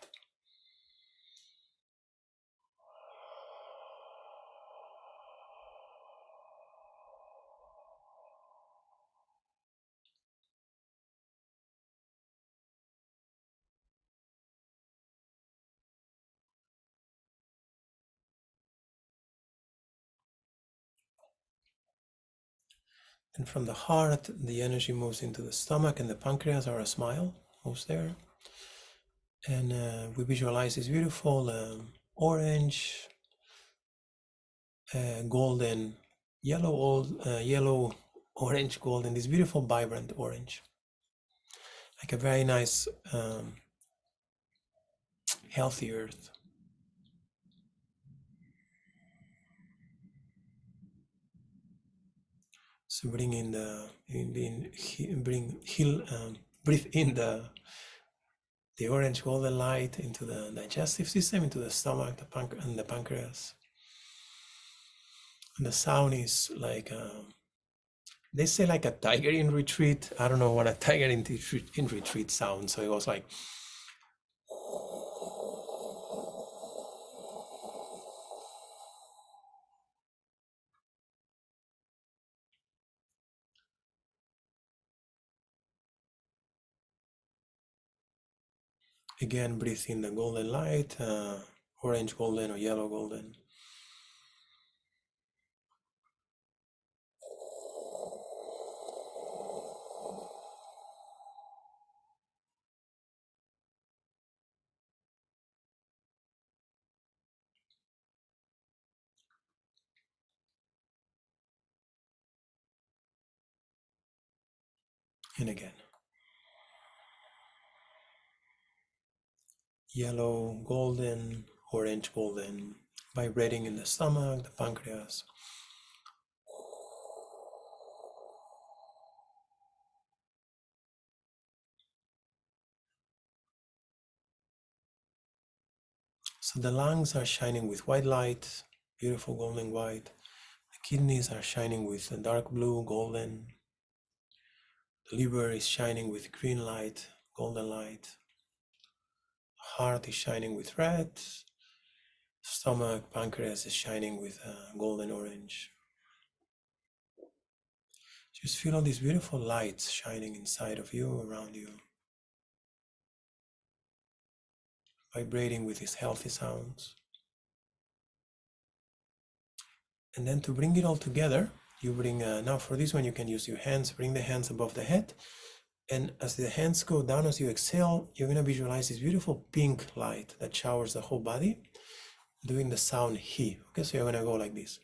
S1: And from the heart, the energy moves into the stomach and the pancreas, or a smile moves there. And we visualize this beautiful orange, golden, yellow, orange, golden, this beautiful, vibrant orange. Like a very nice, healthy earth. So bring in breathe in the orange golden light into the digestive system, into the stomach, and the pancreas. And the sound is like they say like a tiger in retreat. I don't know what a tiger in retreat sounds. So it was like again, breathe in the golden light, orange golden or yellow golden. And again, yellow, golden, orange, golden, vibrating in the stomach, the pancreas. So the lungs are shining with white light, beautiful golden white. The kidneys are shining with a dark blue, golden. The liver is shining with green light, golden light. The heart is shining with red. Stomach, pancreas is shining with golden orange. Just feel all these beautiful lights shining inside of you, around you, vibrating with these healthy sounds. And then to bring it all together, you bring, now for this one you can use your hands, bring the hands above the head, And as the hands go down, as you exhale, you're going to visualize this beautiful pink light that showers the whole body, doing the sound he. Okay, so you're going to go like this.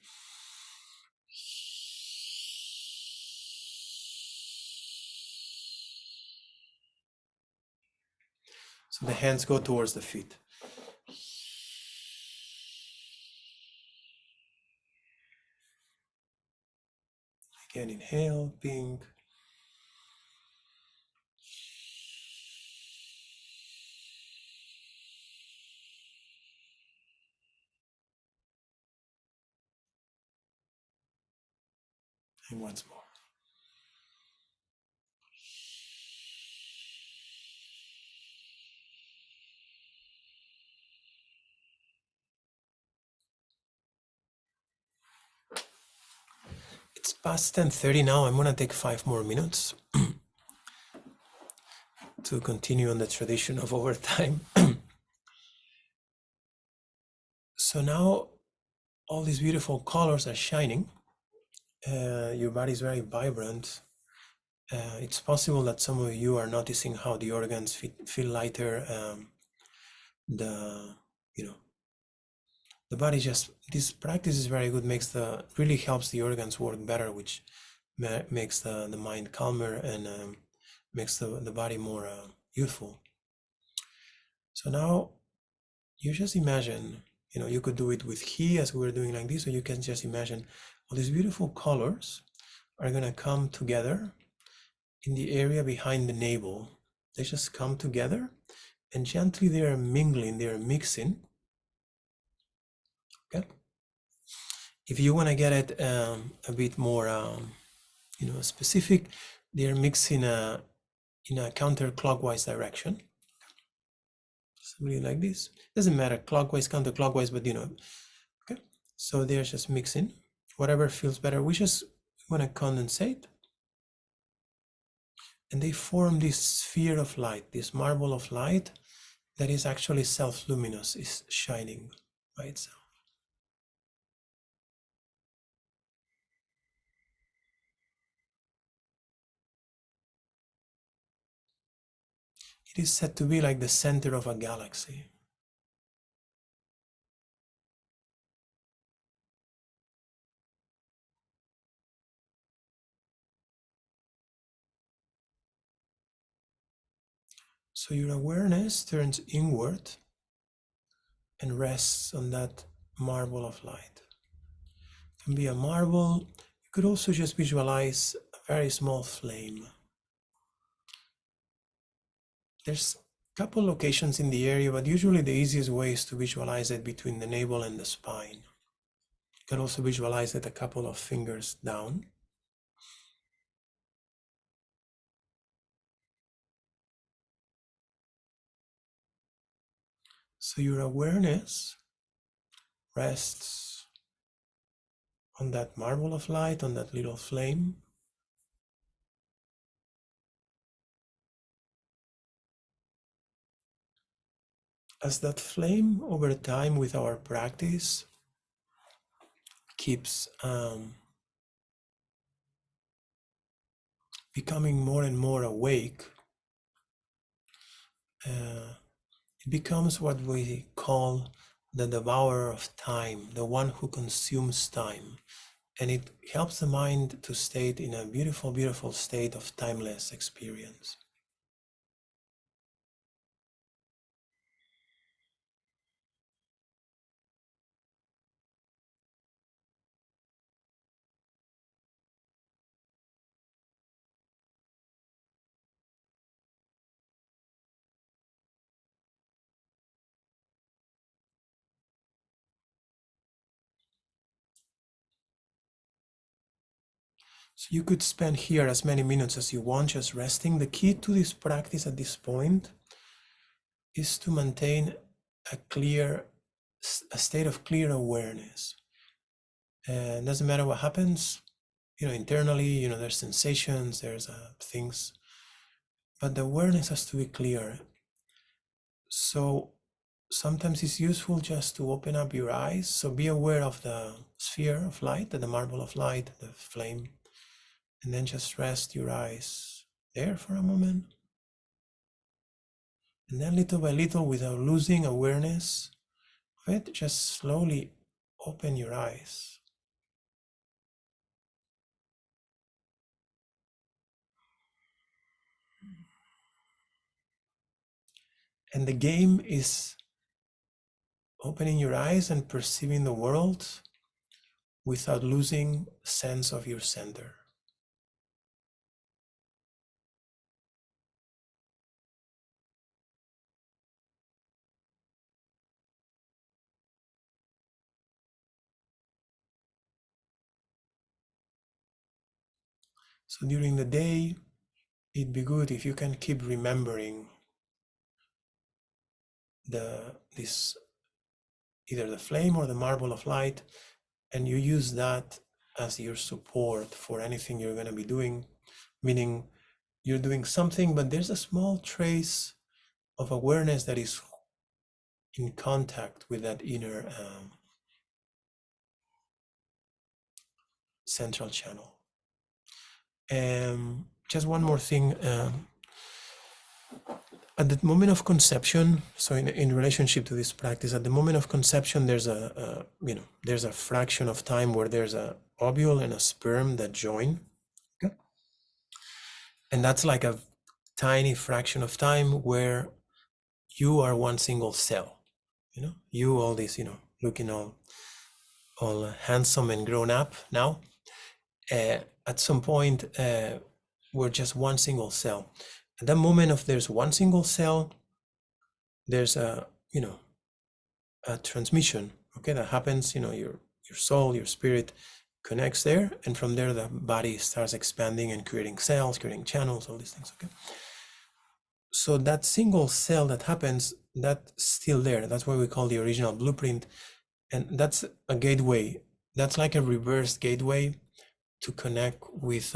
S1: So the hands go towards the feet. Again, inhale, pink. And once more. It's past 10:30 now. I'm gonna take 5 more minutes to continue on the tradition of overtime. So now all these beautiful colors are shining. Your body is very vibrant. It's possible that some of you are noticing how the organs feel lighter. The you know the body just, this practice is very good. Really helps the organs work better, which makes the mind calmer and makes the body more youthful. So now you just imagine, you could do it with he as we were doing like this, or you can just imagine all these beautiful colors are gonna come together in the area behind the navel. They just come together and gently they are mingling, they are mixing. Okay. If you want to get it a bit more, specific, they are mixing in a counterclockwise direction. Something like this. Doesn't matter, clockwise, counterclockwise, but okay. So they're just mixing. Whatever feels better. We just want to condensate. And they form this sphere of light, this marble of light that is actually self-luminous, is shining by itself. It is said to be like the center of a galaxy. So your awareness turns inward and rests on that marble of light. It can be a marble. You could also just visualize a very small flame. There's a couple locations in the area, but usually the easiest way is to visualize it between the navel and the spine. You can also visualize it a couple of fingers down. So your awareness rests on that marble of light, on that little flame. As that flame over time with our practice keeps becoming more and more awake, it becomes what we call the devourer of time, the one who consumes time. And it helps the mind to stay in a beautiful, beautiful state of timeless experience. So you could spend here as many minutes as you want just resting. The key to this practice at this point is to maintain a state of clear awareness. And it doesn't matter what happens, internally, there's sensations, there's things, but the awareness has to be clear. So sometimes it's useful just to open up your eyes. So be aware of the sphere of light, the marble of light, the flame, and then just rest your eyes there for a moment. And then little by little, without losing awareness of it, just slowly open your eyes. And the game is opening your eyes and perceiving the world without losing sense of your center. So during the day, it'd be good if you can keep remembering this either the flame or the marble of light, and you use that as your support for anything you're going to be doing, meaning you're doing something, but there's a small trace of awareness that is in contact with that inner central channel. Just one more thing. At the moment of conception, so in relationship to this practice, at the moment of conception, there's there's a fraction of time where there's a ovule and a sperm that join. Okay? And that's like a tiny fraction of time where you are one single cell. You all this, looking all handsome and grown up now. At some point, we're just one single cell. At that moment of there's one single cell, there's a transmission, okay, that happens. Your soul, your spirit connects there, and from there the body starts expanding and creating cells, creating channels, all these things. Okay, so that single cell that happens, that's still there. That's what we call the original blueprint, and that's a gateway. That's like a reverse gateway to connect with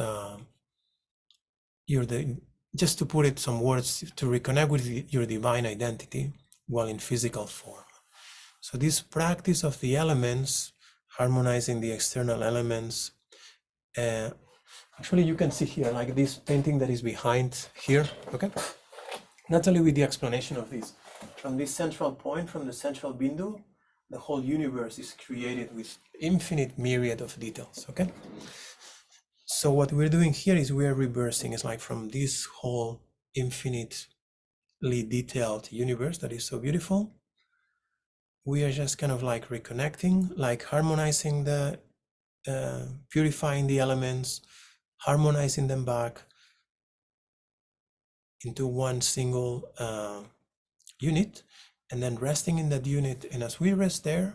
S1: just to put it some words, to reconnect with your divine identity while in physical form. So this practice of the elements, harmonizing the external elements, actually you can see here, like this painting that is behind here, okay? Not only with the explanation of this, from this central point, from the central bindu, the whole universe is created with infinite myriad of details, okay? So what we're doing here is we're reversing. It's like from this whole infinitely detailed universe that is so beautiful, we are just kind of like reconnecting, like harmonizing the, purifying the elements, harmonizing them back into one single unit, and then resting in that unit. And as we rest there,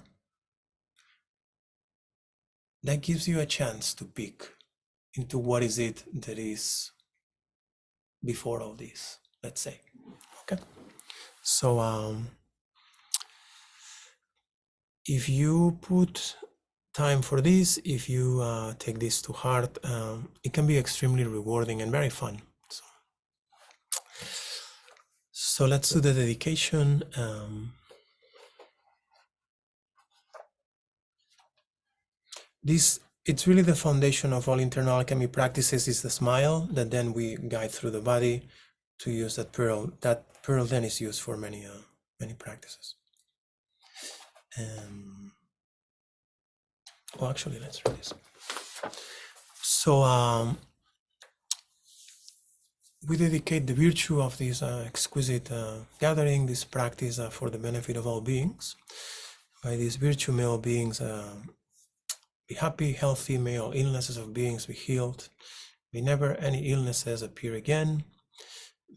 S1: that gives you a chance to peek into what is it that is before all this, let's say. Okay, so if you put time for this, if you take this to heart, it can be extremely rewarding and very fun. So let's do the dedication. It's really the foundation of all internal alchemy practices, is the smile that then we guide through the body to use that pearl. That pearl then is used for many practices. Well, actually, let's read this. So we dedicate the virtue of this exquisite gathering, this practice for the benefit of all beings. By this virtue, may all beings be happy, healthy, may all illnesses of beings be healed. May never any illnesses appear again.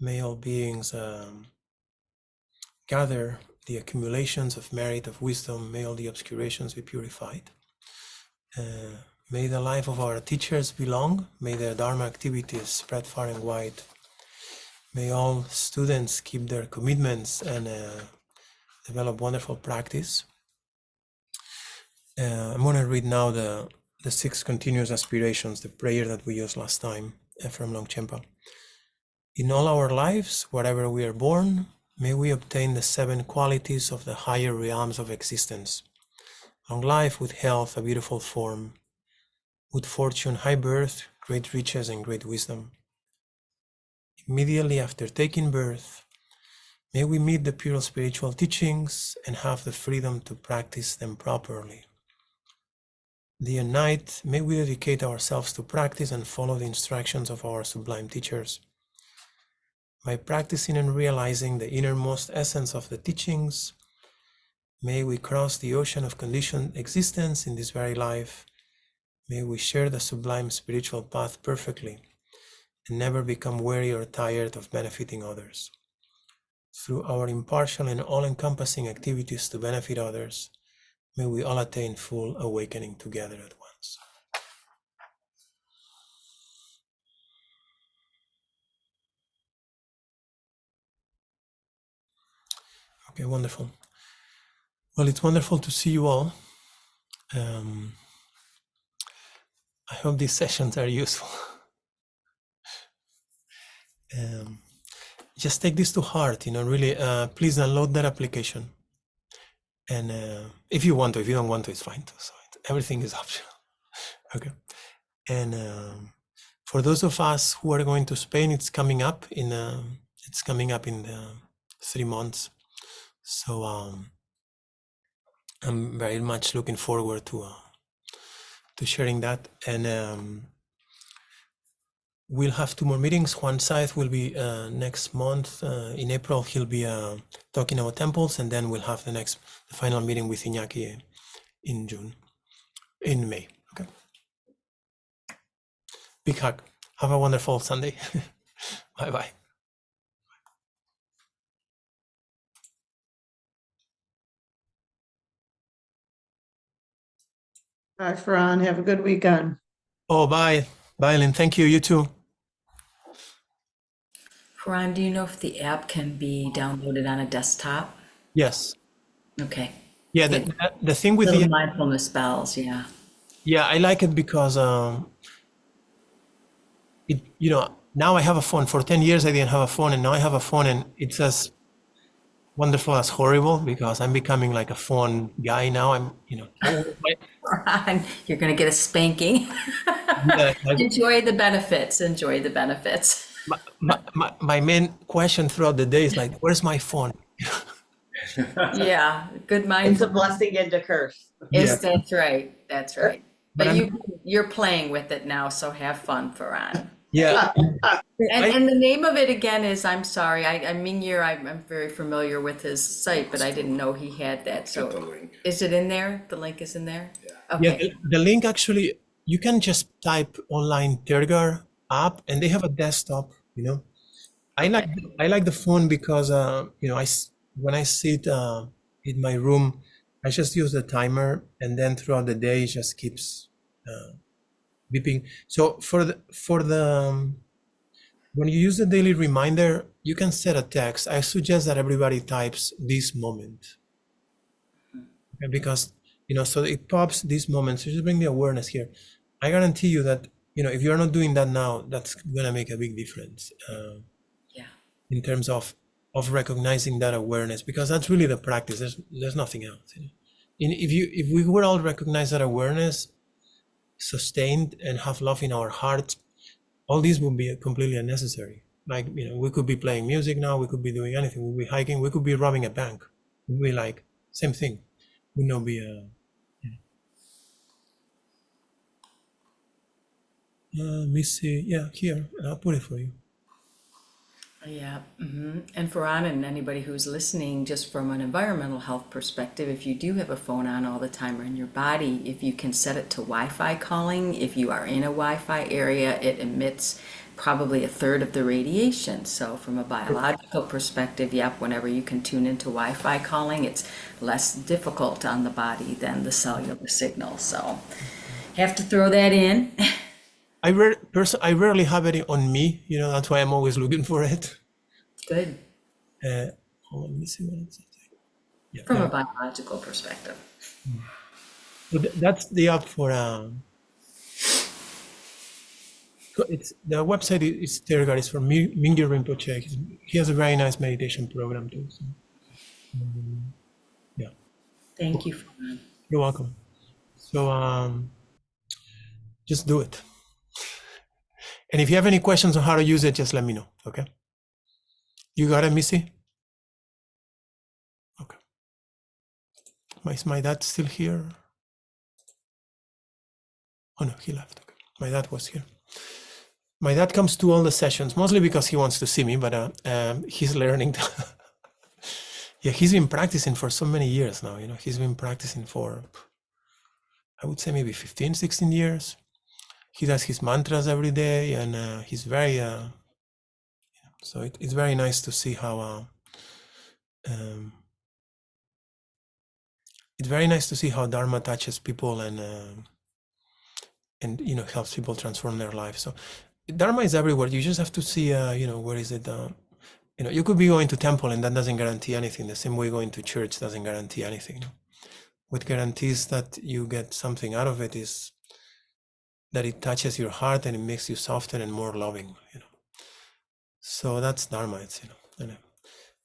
S1: May all beings gather the accumulations of merit, of wisdom. May all the obscurations be purified. May the life of our teachers be long. May their Dharma activities spread far and wide. May all students keep their commitments and develop wonderful practice. I'm going to read now the 6 continuous aspirations, the prayer that we used last time from Longchenpa. In all our lives, wherever we are born, may we obtain the 7 qualities of the higher realms of existence. Long life with health, a beautiful form, good fortune, high birth, great riches, and great wisdom. immediately after taking birth, may we meet the pure spiritual teachings and have the freedom to practice them properly. Day and night, may we dedicate ourselves to practice and follow the instructions of our sublime teachers. By practicing and realizing the innermost essence of the teachings, may we cross the ocean of conditioned existence in this very life. May we share the sublime spiritual path perfectly and never become weary or tired of benefiting others. Through our impartial and all-encompassing activities to benefit others, may we all attain full awakening together at once. Okay, wonderful. Well, it's wonderful to see you all. I hope these sessions are useful. Just take this to heart, really, please download that application. And if you want to, if you don't want to, it's fine too. So everything is optional. Okay. And for those of us who are going to Spain, it's coming up in 3 months. So I'm very much looking forward to sharing that. And we'll have 2 more meetings. Juan Saez will be next month. In April, he'll be talking about temples, and then we'll have the final meeting with Iñaki in May. Okay. Big hug. Have a wonderful Sunday. Bye-bye.
S2: Bye, Ferran. Have a good weekend.
S1: Oh, bye. Bye, Lynn. Thank you. You too.
S3: Ron, do you know if the app can be downloaded on a desktop?
S1: Yes.
S3: Okay.
S1: Yeah,
S3: Good.
S1: the thing with
S3: Little mindfulness bells, yeah.
S1: Yeah, I like it because now I have a phone. For 10 years I didn't have a phone, and now I have a phone, and it's as wonderful as horrible because I'm becoming like a phone guy now. I'm,
S3: Ron, you're gonna get a spanking. Enjoy the benefits. Enjoy the benefits.
S1: my main question throughout the day is like, where's my phone?
S3: Yeah, good
S2: It's a
S3: mindfulness.
S2: blessing and a curse.
S1: Yeah.
S3: That's right. That's right.
S1: But
S3: But you're playing with it now, so have fun, Ferran.
S1: Yeah.
S3: And the name of it again is, I'm sorry, Mingir, I'm very familiar with his site, but I didn't know he had that. So is it in there? The link is in there?
S1: Yeah,
S3: Okay.
S1: the link actually, you can just type online Tergar app, and they have a desktop, I like the phone because when I sit in my room, I just use the timer, and then throughout the day it just keeps beeping. So for the when you use the daily reminder, you can set a text. I suggest that everybody types this moment, okay? Because so it pops this moment. So just bring the awareness here. I guarantee you that if you're not doing that now, that's gonna make a big difference.
S3: Yeah.
S1: In terms of recognizing that awareness, because that's really the practice. There's nothing else. If we would all recognize that awareness, sustained, and have love in our hearts, all these would be completely unnecessary. Like we could be playing music now, we could be doing anything, we'd be hiking, we could be robbing a bank. We'd be like same thing. Would not be let me see. Yeah, here I'll put it for you.
S3: Yeah. And for Anna and anybody who's listening, just from an environmental health perspective, if you do have a phone on all the time or in your body, if you can set it to Wi-Fi calling, if you are in a Wi-Fi area, it emits probably a third of the radiation. So from a biological perspective, yep, whenever you can tune into Wi-Fi calling, it's less difficult on the body than the cellular signal. So have to throw that in.
S1: I rarely have it on me. That's why I'm always looking for it.
S3: Good.
S1: Let me see what it's. Yeah,
S3: From a biological perspective.
S1: But that's the app for. It's the website is Tergar. It's for Mingyur Rinpoche. He has a very nice meditation program too. So, yeah.
S3: Thank you for that.
S1: You're welcome. So just do it. And if you have any questions on how to use it, just let me know. Okay. You got it, Missy? Okay. Is my dad still here? Oh no, he left. Okay. My dad was here. My dad comes to all the sessions, mostly because he wants to see me, but he's learning. Yeah, he's been practicing for so many years now. You know, he's been practicing for, I would say maybe 15, 16 years. He does his mantras every day, and he's very, so it's very nice to see how, it's very nice to see how Dharma touches people and you know, helps people transform their life. So Dharma is everywhere. You just have to see, you know, where is it? You know, you could be going to temple and that doesn't guarantee anything. The same way going to church doesn't guarantee anything. No? What guarantees that you get something out of it is that it touches your heart and it makes you softer and more loving. You know, so that's Dharma. It's, you know, and,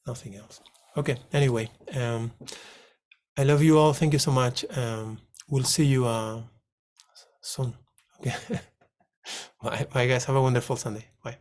S1: nothing else. Okay. Anyway, I love you all. Thank you so much. We'll see you soon. Okay. Bye, guys. Have a wonderful Sunday. Bye.